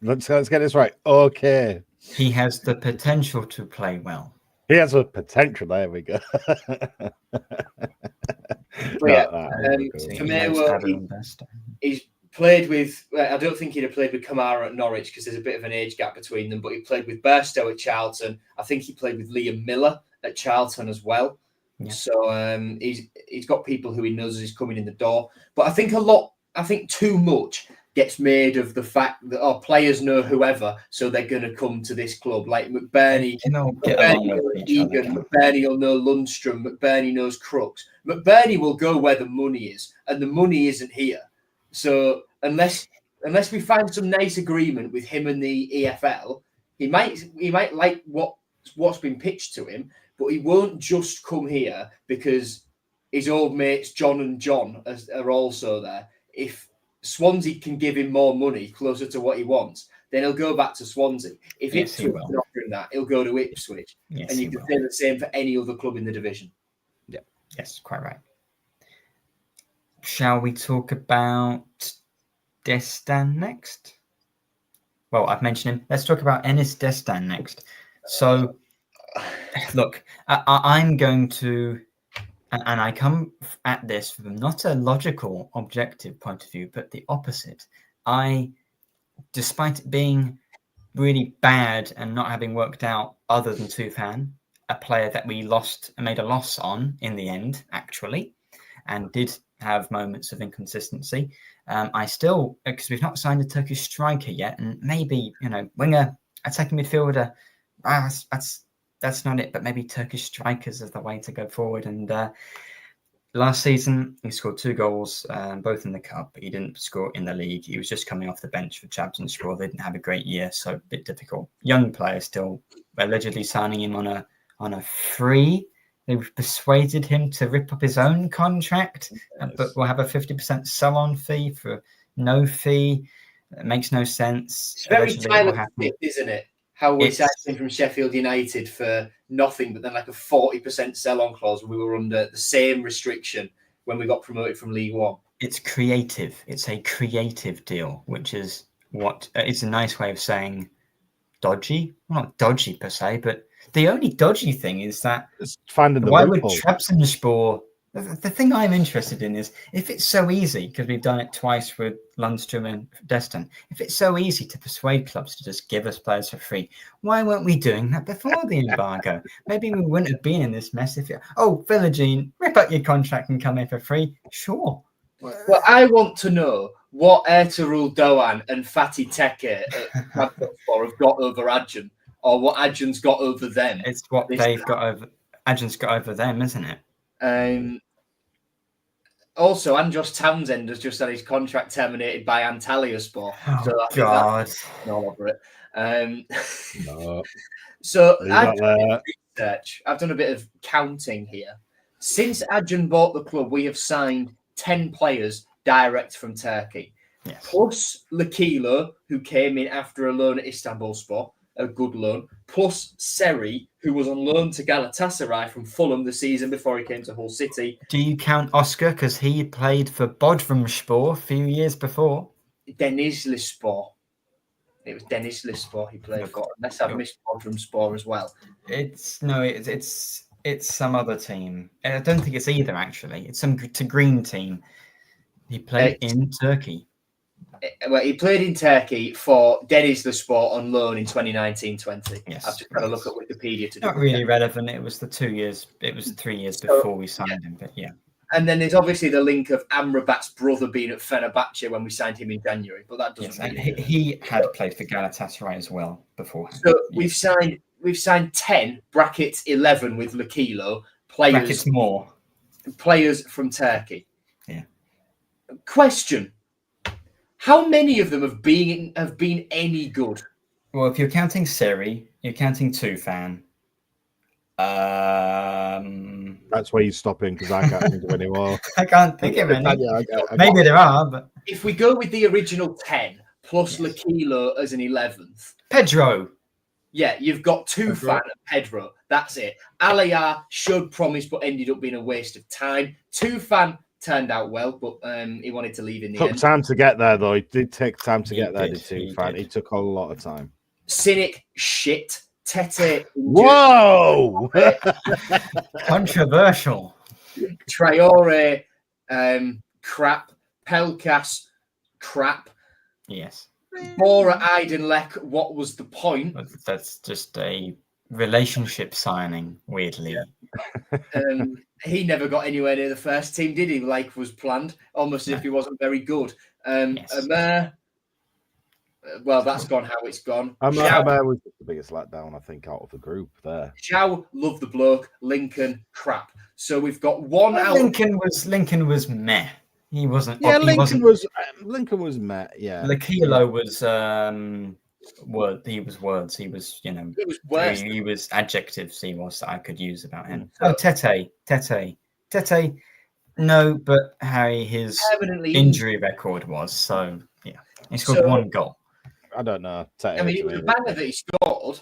Let's get this right. Okay. He has the potential to play well. He has a potential. There we go. He's played with. I don't think he'd have played with Kamara at Norwich because there's a bit of an age gap between them. But he played with Burstow at Charlton. I think he played with Liam Miller at Charlton as well. Yeah. So he's got people who he knows is coming in the door. But I think too much gets made of the fact that players know whoever, so they're going to come to this club. Like McBurney, McBurney will know Lundstrom, McBurney knows Crooks. McBurney will go where the money is, and the money isn't here. So unless we find some nice agreement with him and the EFL, he might like what's been pitched to him, but he won't just come here because his old mates John and John are also there. If Swansea can give him more money closer to what he wants, then he'll go back to Swansea. If Ipswich can offer him that, he'll go to Ipswich. Yes, and you can say the same for any other club in the division. Yeah. Yes, quite right. Shall we talk about Destan next? Well, I've mentioned him. Let's talk about Enis Destan next. So, look, I'm going to, and I come at this from not a logical, objective point of view, but the opposite. Despite it being really bad and not having worked out other than Tufan, a player that we made a loss on in the end, actually, and did have moments of inconsistency. I still, because we've not signed a Turkish striker yet, and maybe, winger, attacking midfielder, that's not it, but maybe Turkish strikers is the way to go forward. And last season, he scored 2 goals, both in the cup. He didn't score in the league. He was just coming off the bench for Trabzonspor. They didn't have a great year, so a bit difficult. Young player still, allegedly signing him on a free. They've persuaded him to rip up his own contract, but we'll have a 50% sell-on fee for no fee. It makes no sense. It's very Tyler Smith, isn't it? How we signed him from Sheffield United for nothing, but then like a 40% sell-on clause when we were under the same restriction when we got promoted from League One. It's creative. It's a creative deal, which is what it's a nice way of saying dodgy. Well, not dodgy per se, but the only dodgy thing is that why would Trabzonspor? The thing I'm interested in is if it's so easy, because we've done it twice with Lundstrom and Destin, if it's so easy to persuade clubs to just give us players for free, why weren't we doing that before the embargo? Maybe we wouldn't have been in this mess if Villagine, rip up your contract and come in for free. Sure. Well, I want to know what Ertuğrul Doğan and Fatih Tekke have got over Adjan, or what Adjan's got over them. It's what they've got over. Adjan's got over them, isn't it? Also, Andros Townsend has just had his contract terminated by Antalyaspor. Oh, so God. All over it. No. So I've done research. I've done a bit of counting here. Since Adjan bought the club, we have signed 10 players direct from Turkey. Yes. Plus Lakilo, who came in after a loan at Istanbulspor, a good loan, plus Seri, who was on loan to Galatasaray from Fulham the season before he came to Hull City. Do you count Oscar because he played for Bodrumspor a few years before? Denizlispor. It was Denizlispor he played for, unless I've missed Bodrumspor as well. It's some other team. I don't think it's either, actually. It's some green team. He played in Turkey. Well, he played in Turkey for Denizlispor on loan in 2019-20. Yes, I've just got to look at Wikipedia to not really relevant. It was 3 years before we signed him, but yeah. And then there's obviously the link of Amrabat's brother being at Fenerbahce when we signed him in January, but that doesn't. Yes, he had played for Galatasaray as well beforehand. So we've signed 10 brackets 11 with Lakilo players from Turkey. Yeah. Question. How many of them have been any good? Well, if you're counting Seri, you're counting Tufan. That's where you're stopping because I can't think of any more. I can't think of any. Maybe there are, but if we go with the original 10 plus Lakilo as an 11th, Pedro. Yeah, you've got Tufan and Pedro. That's it. Aliyah showed promise, but ended up being a waste of time. Tufan turned out well, but he wanted to leave in the end. Took time to get there, though. It did take time to get there, did Tufan. It took a lot of time. Cynic, shit. Tete. Whoa! Controversial. Traore, crap. Pelkas, crap. Yes. Bora Aydınlek, what was the point? That's just a relationship signing, weirdly. Yeah. He never got anywhere near the first team, did he? Like was planned, almost as if he wasn't very good. Amer, well, that's gone how it's gone. Amer was the biggest letdown, I think, out of the group there. Zhao, love the bloke. Lincoln, crap. So we've got one out. Lincoln was meh. He wasn't. Yeah, Lincoln was meh. Yeah. Lakilo was He was words. He was, It was worse. He was adjectives. He was that I could use about him. Oh, Tete. No, but Harry, his injury record was so. Yeah, he scored 1 goal. I don't know. I mean, it was a banger that he scored.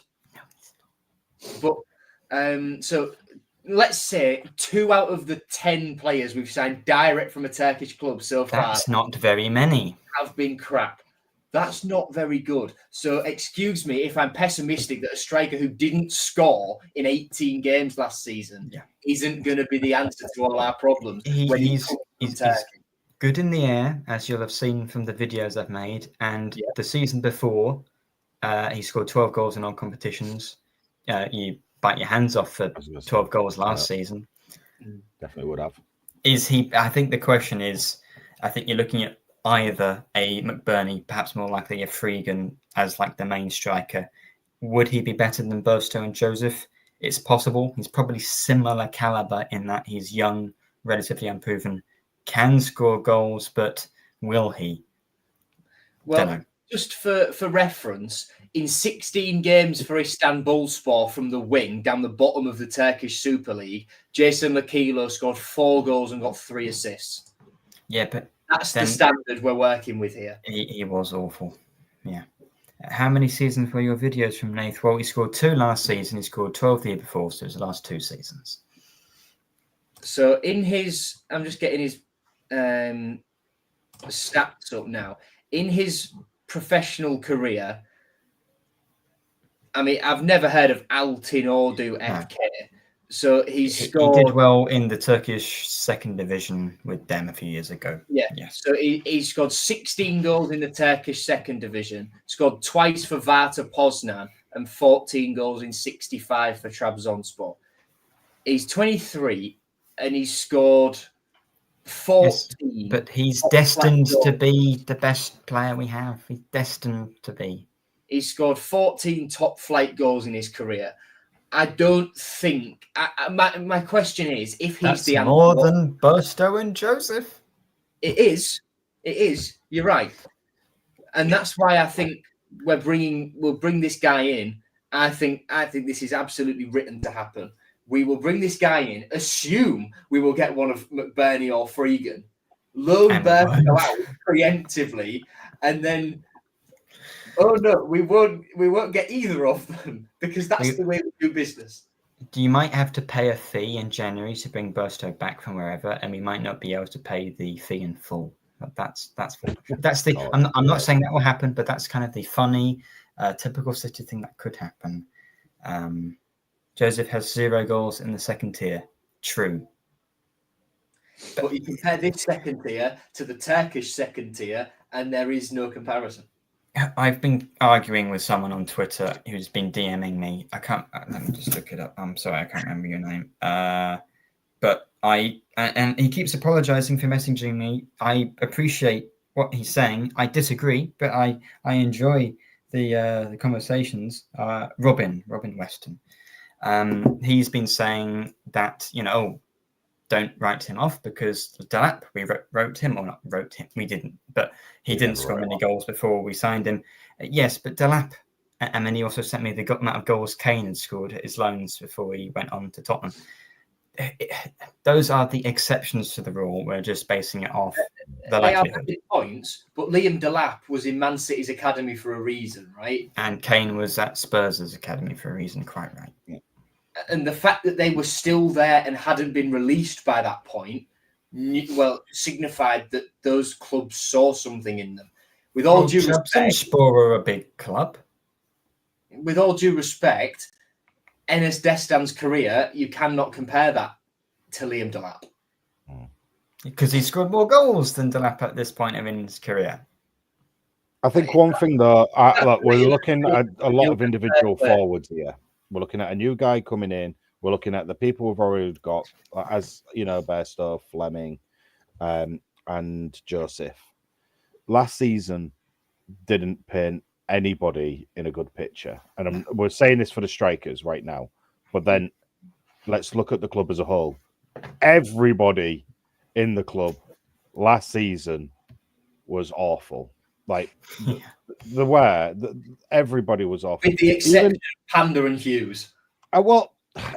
But so let's say 2 out of the 10 players we've signed direct from a Turkish club so far. That's not very many. Have been crap. That's not very good. So excuse me if I'm pessimistic that a striker who didn't score in 18 games last season isn't going to be the answer to all our problems. He's good in the air, as you'll have seen from the videos I've made. And the season before, he scored 12 goals in all competitions. You bite your hands off for 12 goals last season. Definitely would have. Is he? I think the question is, I think you're looking at either a McBurney, perhaps more likely a Freegan as like the main striker. Would he be better than Burstow and Joseph? It's possible. He's probably similar caliber in that he's young, relatively unproven, can score goals, but will he? Well, just for reference, in 16 games for Istanbulspor from the wing down the bottom of the Turkish Super League, Jason Lakilo scored 4 goals and got 3 assists. Yeah, but that's the standard we're working with here. He was awful. Yeah. How many seasons were your videos from Nath? Well, he scored 2 last season. He scored 12 the year before, so it was the last 2 seasons. So in his, I'm just getting his stats up now. In his professional career, I mean, I've never heard of Altın Ordu FK. So he scored. He did well in the Turkish second division with them a few years ago. Yeah. So he scored 16 goals in the Turkish second division, scored twice for Varta Poznan, and 14 goals in 65 for Trabzonspor. He's 23 and he's scored 14. Yes, but he's destined to be the best player we have. He's destined to be. He's scored 14 top flight goals in his career. I don't think. My question is, if he's the more than Burstow and Joseph. It is. You're right, and that's why I think we'll bring this guy in. I think this is absolutely written to happen. We will bring this guy in. Assume we will get one of McBurney or Freegan, load Burstow out preemptively, and then. Oh no, we won't get either of them because that's the way we do business. You might have to pay a fee in January to bring Burstow back from wherever, and we might not be able to pay the fee in full. But that's the. I'm not saying that will happen, but that's kind of the funny, typical City thing that could happen. Joseph has 0 goals in the second tier. True. But you compare this second tier to the Turkish second tier, and there is no comparison. I've been arguing with someone on Twitter who's been DMing me. I can't. Let me just look it up. I'm sorry, I can't remember your name. But and he keeps apologizing for messaging me. I appreciate what he's saying. I disagree, but I enjoy the conversations. Robin Weston. He's been saying that don't write him off because THAB, we wrote him, or not wrote him, we didn't, but he didn't score many goals before we signed him. Yes, but THAB, and then he also sent me the amount of goals Kane had scored at his loans before he went on to Tottenham. Those are the exceptions to the rule. We're just basing it off the likelihood. They have points, but Liam Delap was in Man City's academy for a reason, right? And Kane was at Spurs' academy for a reason, quite right. Yeah. And the fact that they were still there and hadn't been released by that point, signified that those clubs saw something in them. With all due respect, Spurs are a big club. With all due respect, Enes Destan's career, you cannot compare that to Liam Delap. Because he scored more goals than Delap at this point in his career. I think one thing, though, we're looking at a lot of individual forwards here. We're looking at a new guy coming in. We're looking at the people we've already got, as you know, Bairstow, Fleming, and Joseph. Last season didn't paint anybody in a good picture, and we're saying this for the strikers right now. But then let's look at the club as a whole. Everybody in the club last season was awful. Like everybody was awful, with the exception of Panda and Hughes. Well,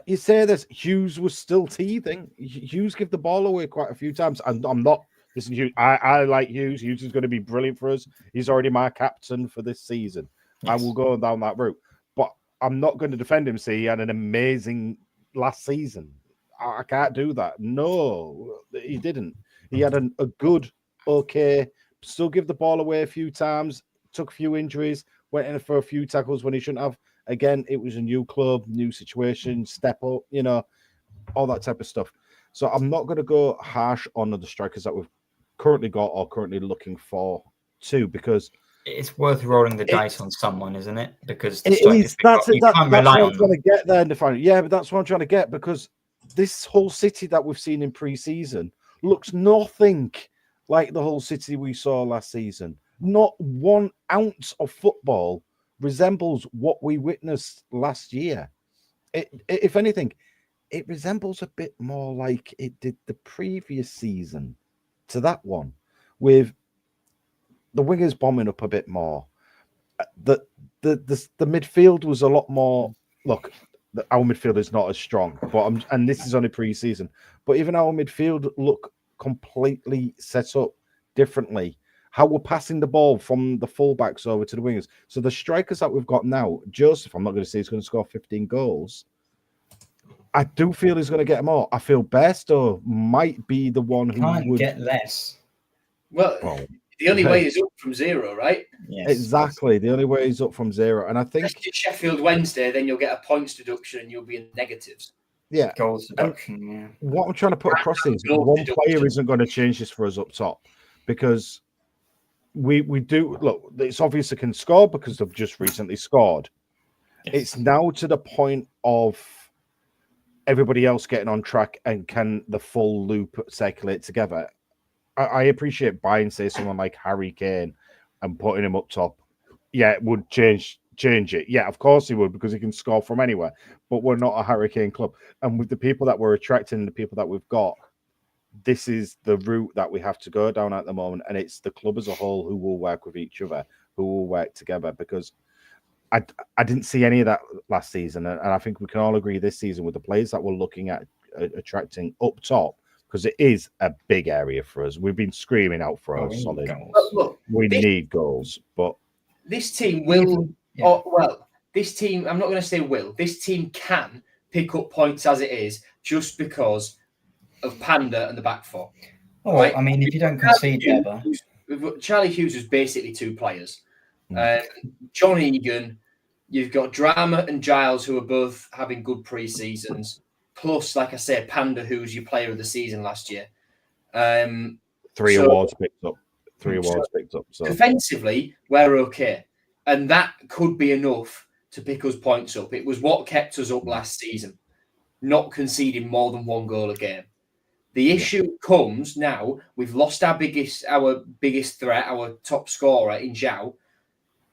you say this. Hughes was still teething. Hughes gave the ball away quite a few times, and I'm not. Listen, Hughes, I like Hughes. Hughes is going to be brilliant for us. He's already my captain for this season. Yes. I will go down that route, but I'm not going to defend him. Say he had an amazing last season. I can't do that. No, he didn't. He had a good, okay. Still give the ball away a few times. took a few injuries, went in for a few tackles when he shouldn't have. Again, it was a new club, new situation, step up, all that type of stuff. So I'm not going to go harsh on the strikers that we've currently got or currently looking for too, because it's worth rolling the dice on someone, isn't it? Because the that's you can't that's rely what on I'm trying to get there in the final. Yeah, but that's what I'm trying to get, because this whole City that we've seen in pre-season looks nothing like the whole City we saw last season. Not 1 ounce of football resembles what we witnessed last year. If anything, it resembles a bit more like it did the previous season to that one, with the wingers bombing up a bit more. The midfield was a lot more. Look, our midfield is not as strong, and this is only pre-season. But even our midfield look completely set up differently. How we're passing the ball from the fullbacks over to the wingers. So the strikers that we've got now, Joseph, I'm not going to say he's going to score 15 goals. I do feel he's going to get more. I feel Bairstow might be the one who would get less. Well, the only way is up from 0, right? Yes, exactly. The only way is up from 0. And I think Sheffield Wednesday, then you'll get a points deduction and you'll be in negatives. Yeah. Goals deduction, What I'm trying to put across is one player isn't going to change this for us up top, because we do look, it's obvious they can score because they've just recently scored. Yes. It's now to the point of everybody else getting on track, and can the full loop circulate together. I appreciate buying, say, someone like Harry Kane and putting him up top. Yeah, it would change it. Yeah, of course he would, because he can score from anywhere. But we're not a Harry Kane club. And with the people that we're attracting, the people that we've got, this is the route that we have to go down at the moment. And it's the club as a whole who will work with each other, who will work together, because I didn't see any of that last season. And I think we can all agree this season with the players that we're looking at attracting up top, because it is a big area for us. We've been screaming out for us solid goals. Look, we need goals, but this team will. This team. I'm not going to say will. This team can pick up points as it is, just because of Panda and the back four. Right? I mean, if you don't concede ever, Charlie Hughes was basically 2 players. John Egan. You've got Drama and Giles, who are both having good pre-seasons. Plus, like I say, Panda, who was your player of the season last year. 3 awards picked up. 3 awards picked up. So defensively, we're okay. And that could be enough to pick us points up. It was what kept us up last season, not conceding more than 1 goal a game. The issue comes now, we've lost our biggest threat, our top scorer in Zhao,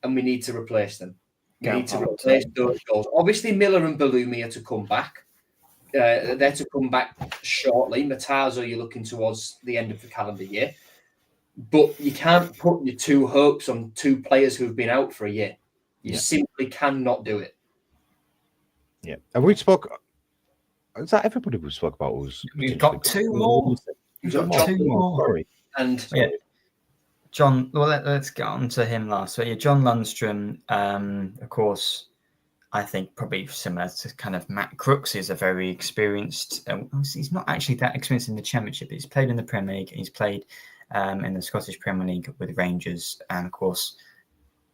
and we need to replace them. We need to replace those goals. Obviously, Miller and Bellumi are to come back. They're to come back shortly. Matazo, you're looking towards the end of the calendar year. But you can't put your 2 hopes on 2 players who've been out for a year. You simply cannot do it. Yeah. And we spoke... Is that everybody we spoke about? We've got 2 more. We've got 2 more. Sorry. And John, well, let's get on to him last. So, John Lundstrom, of course... I think probably similar to kind of Matt Crooks, is a very experienced. He's not actually that experienced in the Championship. He's played in the Premier League. He's played in the Scottish Premier League with Rangers, and of course,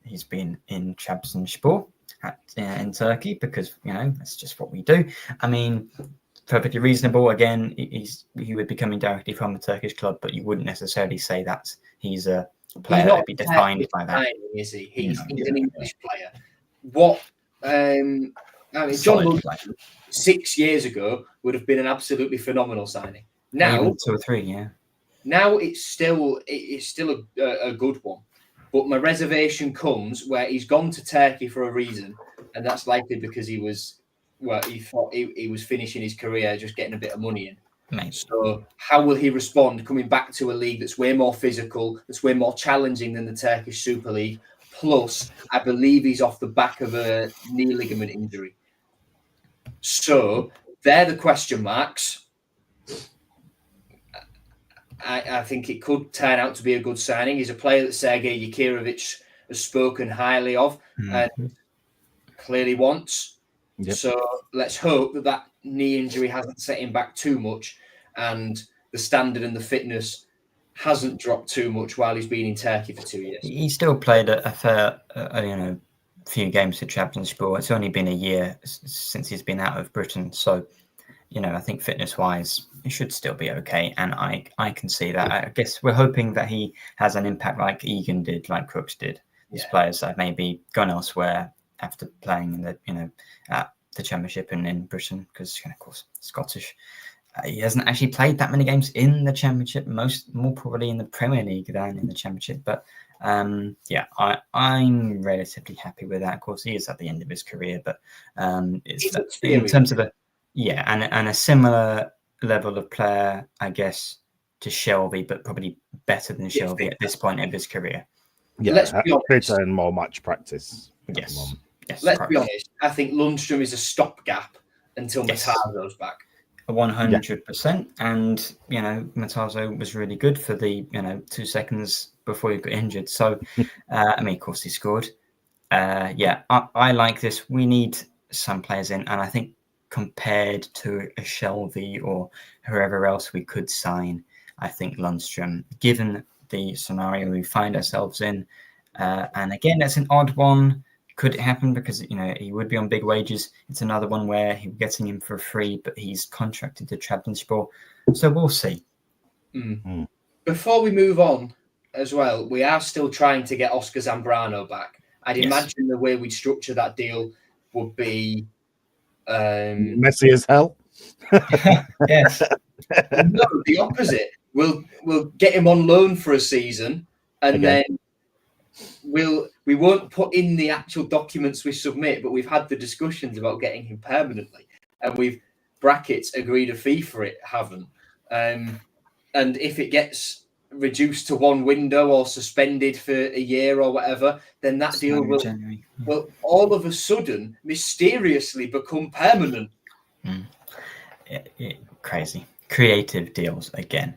he's been in Trabzonspor in Turkey, because that's just what we do. I mean, perfectly reasonable. Again, he would be coming directly from a Turkish club, but you wouldn't necessarily say that he's a player that would be defined by that. Is he? He's an English player. What? John Lundstrom 6 years ago would have been an absolutely phenomenal signing. Now, even 2 or 3, Now it's still a good one, but my reservation comes where he's gone to Turkey for a reason, and that's likely because he thought he was finishing his career, just getting a bit of money in. Maybe. So how will he respond coming back to a league that's way more physical, that's way more challenging than the Turkish Super League? Plus, I believe he's off the back of a knee ligament injury. So they're the question marks. I think it could turn out to be a good signing. He's a player that Sergei Yakirovich has spoken highly of and clearly wants. Yep. So let's hope that knee injury hasn't set him back too much, and the standard and the fitness hasn't dropped too much while he's been in Turkey for 2 years. He still played a fair, few games for Trabzonspor. It's only been a year since he's been out of Britain, so I think fitness-wise, it should still be okay. And I can see that. I guess we're hoping that he has an impact like Egan did, like Crooks did. These players that maybe gone elsewhere after playing in the at the Championship and in Britain, because of course Scottish. He hasn't actually played that many games in the Championship. More probably in the Premier League than in the Championship. But I'm relatively happy with that. Of course, he is at the end of his career, but it's in terms of and a similar level of player, I guess, to Shelvey, but probably better than Shelvey at this point of his career. Yeah, let's be honest. And more match practice. Yes. Let's be honest. I think Lundstrom is a stopgap until Matazo's back. 100%. And Matazo was really good for the 2 seconds before he got injured. So of course he scored. I like this. We need some players in, and I think compared to a Shelvey or whoever else we could sign, I think Lundstrom, given the scenario we find ourselves in, and again, that's an odd one. Could it happen because he would be on big wages? It's another one where we're getting him for free, but he's contracted to Trabzonspor, so we'll see. Before we move on, as well, we are still trying to get Oscar Zambrano back. I'd imagine the way we'd structure that deal would be messy as hell. Yes. No, the opposite. We'll get him on loan for a season, and then we won't put in the actual documents we submit, but we've had the discussions about getting him permanently, and we've brackets agreed a fee for it. Haven't, and if it gets reduced to one window or suspended for a year or whatever, then that deal will all of a sudden mysteriously become permanent. Crazy creative deals again.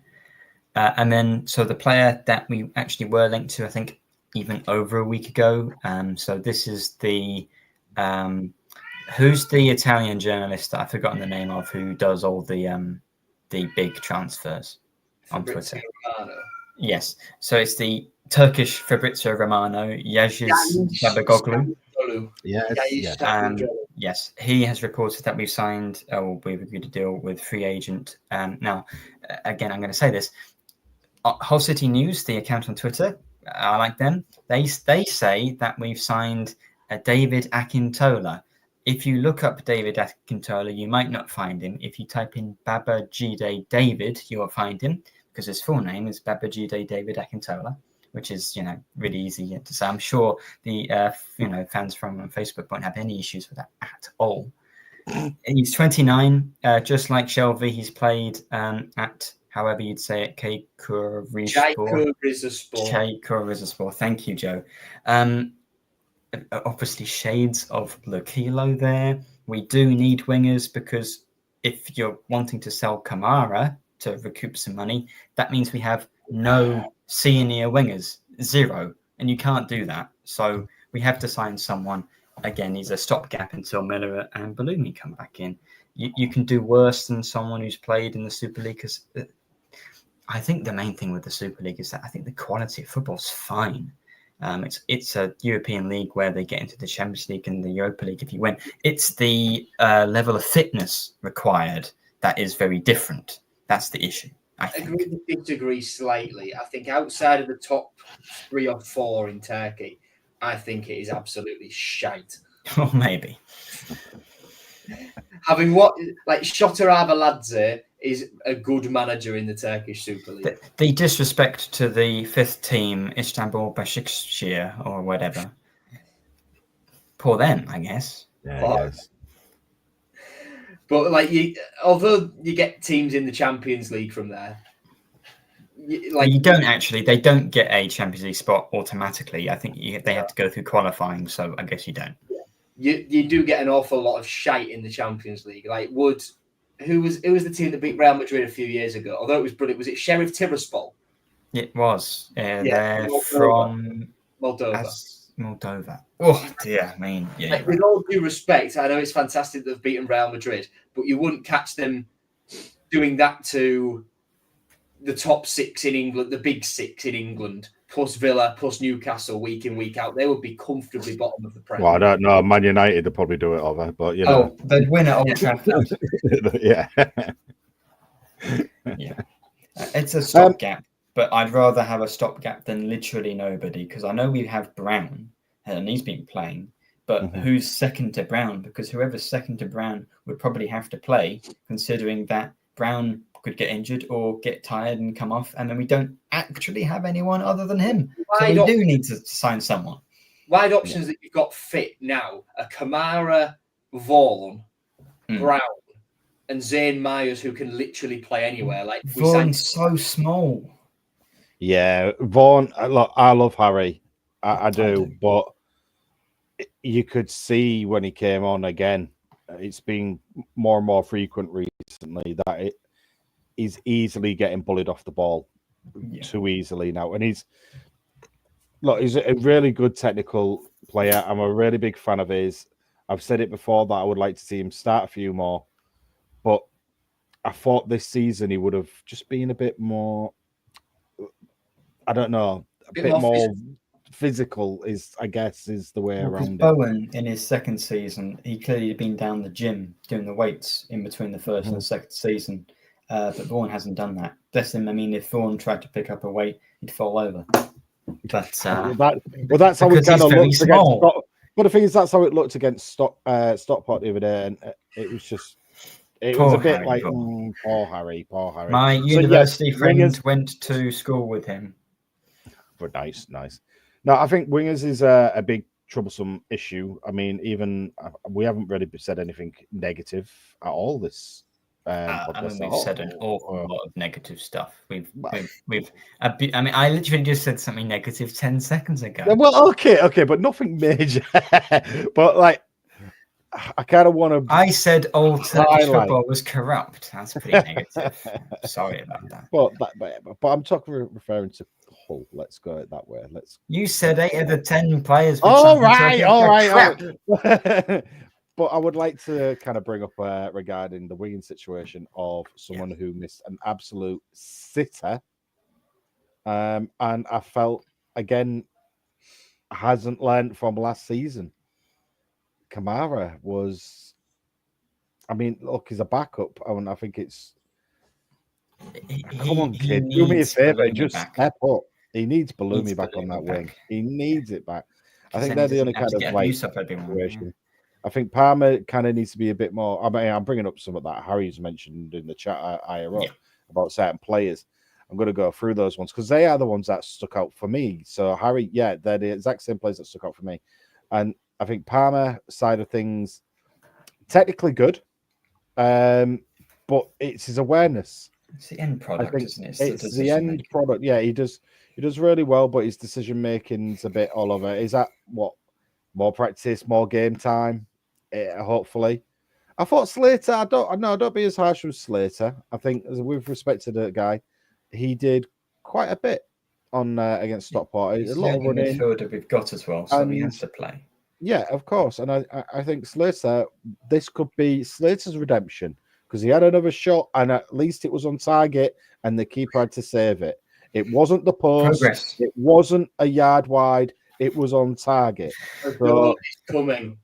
And then so the player that we actually were linked to, I think even over a week ago, so this is the who's the Italian journalist that I've forgotten the name of, who does all the big transfers on Twitter. Romano. Yes, so it's the Turkish Fabrizio Romano, Yajiz Sabagoglu. Yes, he has reported that we've signed, we've agreed to deal with free agent. Now, again, I'm going to say this. Hull City News, the account on Twitter, I like them. They say that we've signed David Akintola. If you look up David Akintola, you might not find him. If you type in Babajide David, you will find him, because his full name is Babajide David Akintola, which is, really easy to say. I'm sure the, fans from Facebook won't have any issues with that at all. He's 29, just like Shelvey. He's played at, however you'd say it, Çaykur Rizespor. Thank you, Joe. Obviously, shades of Lokilo there. We do need wingers, because if you're wanting to sell Kamara to recoup some money, that means we have no senior wingers, zero, and you can't do that. So we have to sign someone. Again, he's a stopgap until Miller and Bellumi come back in. You can do worse than someone who's played in the Super League, because I think the main thing with the Super League is that I think the quality of football is fine. It's a European league where they get into the Champions League and the Europa League if you win. It's the level of fitness required that is very different. That's the issue. I agree to disagree slightly. I think outside of the top 3 or 4 in Turkey, I think it is absolutely shite. Well, maybe. Having what, like, Shotar Arveladze is a good manager in the Turkish Super League. The disrespect to the 5th team, Istanbul Başakşehir or whatever. Poor them, I guess. Yeah, yes. But although you get teams in the Champions League from there, you don't actually. They don't get a Champions League spot automatically. I think they have to go through qualifying. So I guess you don't. You do get an awful lot of shite in the Champions League. Like who was the team that beat Real Madrid a few years ago? Although it was brilliant, was it Sheriff Tiraspol? It was. They're from Moldova. Oh dear, I mean, yeah. With all due respect, I know it's fantastic that they've beaten Real Madrid, but you wouldn't catch them doing that to the top 6 in England, the big 6 in England, plus Villa, plus Newcastle, week in, week out, they would be comfortably bottom of the Premier. Well, I don't know. Man United would probably do it over, but you know. Oh, they'd win at Old Trafford. Yeah. Yeah. It's a stopgap, but I'd rather have a stopgap than literally nobody, because I know we have Brown, and he's been playing, but who's second to Brown? Because whoever's second to Brown would probably have to play, considering that Brown could get injured or get tired and come off, and then we don't actually have anyone other than him. So we do need to sign someone. Wide options that you've got fit now are Kamara, Vaughan, Brown, and Zane Myers, who can literally play anywhere. Like Vaughan's so small. Yeah, Vaughan. Look, I love Harry. I do, but you could see when he came on again, it's been more and more frequent recently that he's easily getting bullied off the ball too easily now. And he's a really good technical player. I'm a really big fan of his. I've said it before that I would like to see him start a few more, but I thought this season he would have just been a bit more, I don't know, a bit more physical is the way around it. Bowen in his second season, he clearly had been down the gym doing the weights in between the first and the second season. But Vaughan hasn't done that. Bless him. I mean, if Vaughan tried to pick up a weight, he'd fall over. But that's how we kind of looked against. But the thing is, that's how it looked against Stockport the other day, and it was just. It was a bit Harry, like poor Harry. My university friend went to school with him. But nice. No, I think wingers is a big troublesome issue. I mean, even we haven't really said anything negative at all this. I mean, we've said an awful lot of negative stuff. I I literally just said something negative 10 seconds ago. Well, okay, but nothing major. But like, I kind of want to. I said old Turkish football was corrupt. That's pretty negative. Sorry about that. But I'm referring to Hull. Let's go it that way. You said 8 of the 10 players. All right. But I would like to kind of bring up regarding the winging situation of someone who missed an absolute sitter. And I felt, again, hasn't learned from last season. Kamara was, I mean, look, he's a backup. And I think it's, come on, kid, do me a favor, just step up. He needs Balumi back on that wing. He needs it back. I think they're the only kind of like situation. I think Palmer kind of needs to be a bit more. I mean, I'm bringing up some of that Harry's mentioned in the chat about certain players. I'm going to go through those ones because they are the ones that stuck out for me. So Harry, they're the exact same players that stuck out for me. And I think Palmer side of things, technically good, but it's his awareness. It's the end product, isn't it? It's the end product. Yeah, he does really well, but his decision making's a bit all over. Is that what? More practice, more game time, hopefully. I thought Slater, don't be as harsh with Slater. I think, with respect to the guy, he did quite a bit on against Stockport. He's a lot of running midfielder we've got as well, so he has to play. Yeah, of course. And I think Slater, this could be Slater's redemption because he had another shot and at least it was on target and the keeper had to save it. It wasn't the post. Progress. It wasn't a yard wide. It was on target. The goal is coming.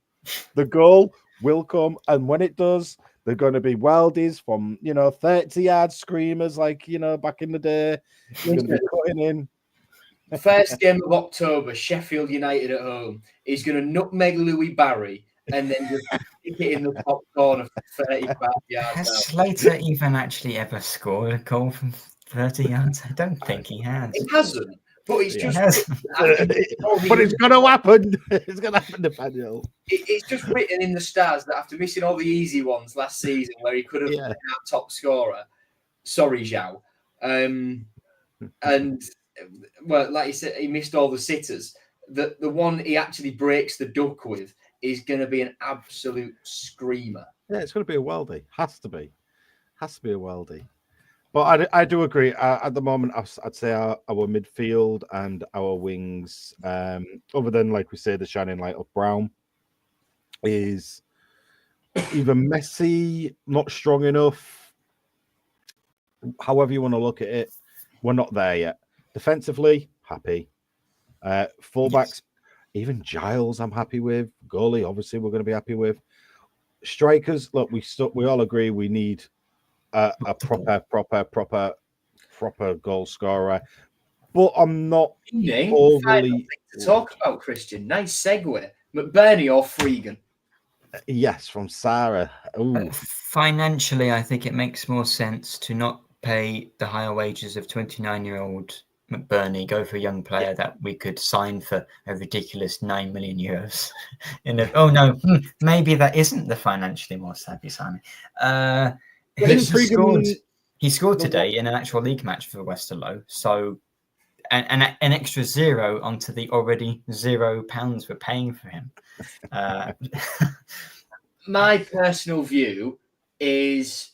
The goal will come, and when it does, they're going to be weldies from 30-yard screamers like back in the day. They're going to be cutting in. The first game of October, Sheffield United at home, is going to nutmeg Louis Barry and then just stick it in the top corner for 35 yards. Has Slater even actually ever scored a goal from 30 yards? I don't think he has. He hasn't. But it's just, but it's going to happen. It's going to happen, Nathaniel. It's just written in the stars that after missing all the easy ones last season, where he could have been our top scorer, sorry, Joe. And well, like you said, he missed all the sitters. The one he actually breaks the duck with is going to be an absolute screamer. Yeah, it's going to be a worldie. Has to be a worldie. But I do agree. At the moment, I'd say our midfield and our wings, other than, like we say, the shining light of Brown, is either messy, not strong enough, however you want to look at it. we're not there yet. Defensively, happy. Fullbacks, even Giles, I'm happy with. Goalie, obviously, we're going to be happy with. Strikers, look, we all agree we need a proper goal scorer. But I'm not overly to talk about, Christian. Nice segue. McBurney or Freegan? Yes, from Sarah. Financially, I think it makes more sense to not pay the higher wages of 29-year-old McBurney, go for a young player that we could sign for a ridiculous €9 million. Maybe that isn't the financially more savvy signing. He scored today in an actual league match for Westerlo, so an extra zero onto the already £0 we're paying for him. My personal view is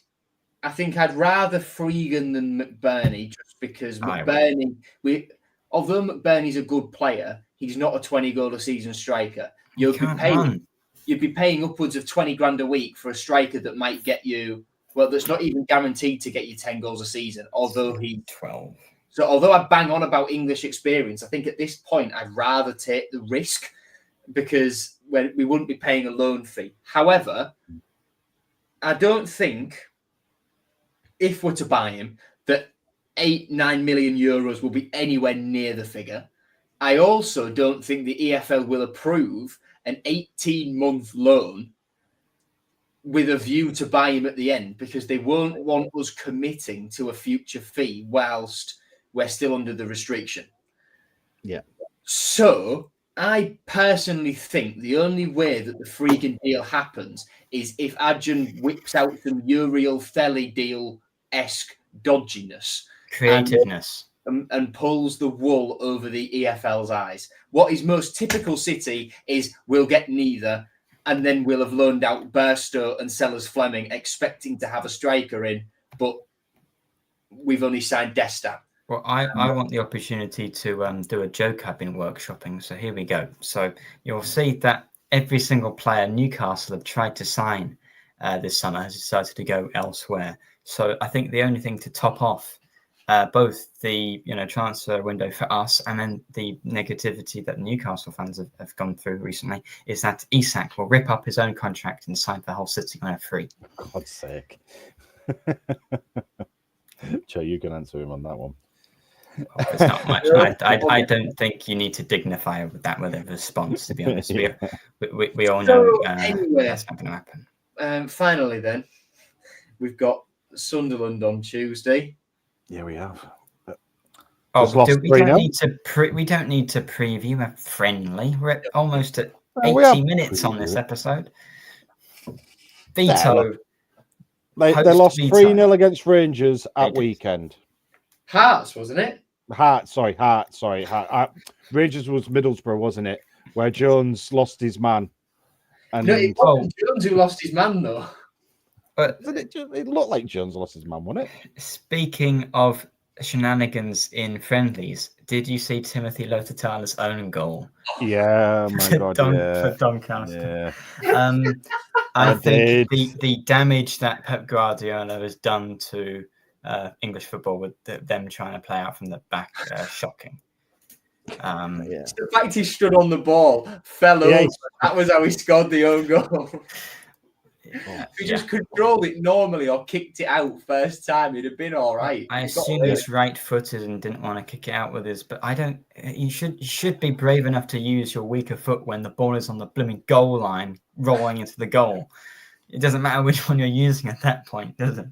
I think I'd rather Freegan than McBurney, just because although McBurney's a good player, he's not a 20-goal-a-season striker. You'd be paying upwards of 20 grand a week for a striker that might get you, that's not even guaranteed to get you 10 goals a season, although he's 12. So although I bang on about English experience, I think at this point I'd rather take the risk, because we wouldn't be paying a loan fee. However, I don't think, if we're to buy him, that 8-9 million euros will be anywhere near the figure. I also don't think the EFL will approve an 18-month loan with a view to buy him at the end, because they won't want us committing to a future fee whilst we're still under the restriction. Yeah. So I personally think the only way that the Freegan deal happens is if Adjan whips out some Uriel Felly deal-esque dodginess. Creativeness. And pulls the wool over the EFL's eyes. What is most typical City is we'll get neither, and then we'll have loaned out Burstow and Sellers Fleming, expecting to have a striker in, but we've only signed Destan. Well, I want the opportunity to do a joke I've been workshopping, so here we go. So you'll see that every single player Newcastle have tried to sign this summer has decided to go elsewhere. So I think the only thing to top off both the transfer window for us and then the negativity that Newcastle fans have gone through recently is that Isak will rip up his own contract and sign for Hull City on a free. For God's sake. Joe, you can answer him on that one. Well, there's not much. I don't think you need to dignify that with a response, to be honest. We all know that's not going to happen. Finally, then, we've got Sunderland on Tuesday. Yeah, we have. We don't need to preview a friendly. We're almost at 80 minutes on this episode. Vito. They lost 3-0 against Rangers at weekend. Hearts, wasn't it? Hearts. Rangers was Middlesbrough, wasn't it? Where Jones lost his man. And no, it wasn't Jones who lost his man, though. But it looked like Jones lost his man, wasn't it? Speaking of shenanigans in friendlies, did you see Timothy Lotitala's own goal? Yeah, my God, for Doncaster. Yeah. I think the damage that Pep Guardiola has done to English football with them trying to play out from the back, shocking. The fact he stood on the ball, fell over. That was how he scored the own goal. If he just controlled it normally or kicked it out first time, it'd have been all right. I assume he's right-footed and didn't want to kick it out with his, but I don't. You should be brave enough to use your weaker foot when the ball is on the blooming goal line, rolling into the goal. It doesn't matter which one you're using at that point, does it?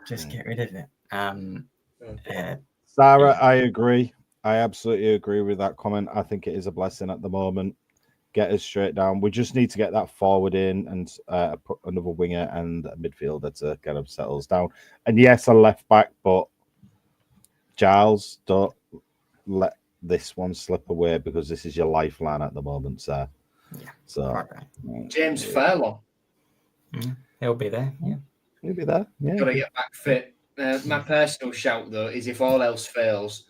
Just get rid of it. Sarah, I agree. I absolutely agree with that comment. I think it is a blessing at the moment. Get us straight down. We just need to get that forward in and put another winger and a midfielder to get them settled down. And yes, a left back, but Giles, don't let this one slip away, because this is your lifeline at the moment, sir. Yeah. So James Fairlawn. He'll be there. Yeah. He'll be there. Yeah. Got to get back fit. My personal shout, though, is if all else fails,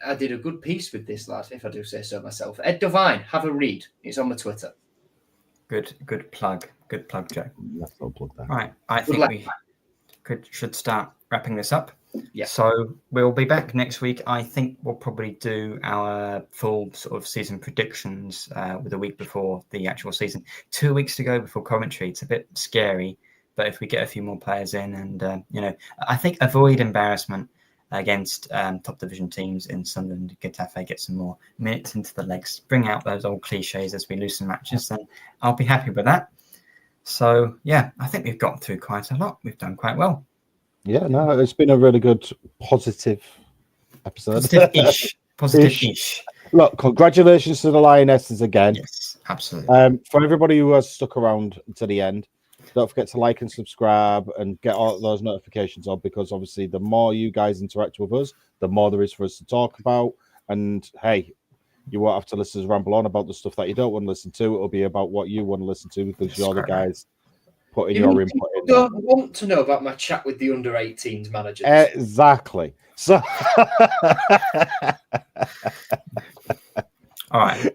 I did a good piece with this, lad, if I do say so myself. Ed Devine, have a read. It's on my Twitter. Good plug. Good plug, Joe. Let's not plug that. All right. I think we should start wrapping this up. Yeah. So we'll be back next week. I think we'll probably do our full sort of season predictions with a week before the actual season. 2 weeks to go before Coventry. It's a bit scary, but if we get a few more players in, and I think avoid embarrassment against top division teams in Sunderland, Getafe, get some more minutes into the legs, bring out those old cliches as we lose some matches, then I'll be happy with that. So yeah, I think we've got through quite a lot. We've done quite well. Yeah, no, it's been a really good, positive episode. Positive-ish. Look, congratulations to the Lionesses again. Yes, absolutely. For everybody who has stuck around to the end, don't forget to like and subscribe and get all those notifications on, because obviously the more you guys interact with us, the more there is for us to talk about. And hey, you won't have to listen to us ramble on about the stuff that you don't want to listen to. It'll be about what you want to listen to, because you're the guys putting your input in. Don't want to know about my chat with the under-18s managers. Exactly. So, all right,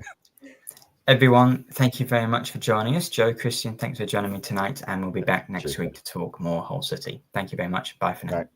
everyone, thank you very much for joining us. Joe, Cristian, thanks for joining me tonight, and we'll be back next week to talk more Hull City. Thank you very much. Bye for now. Right.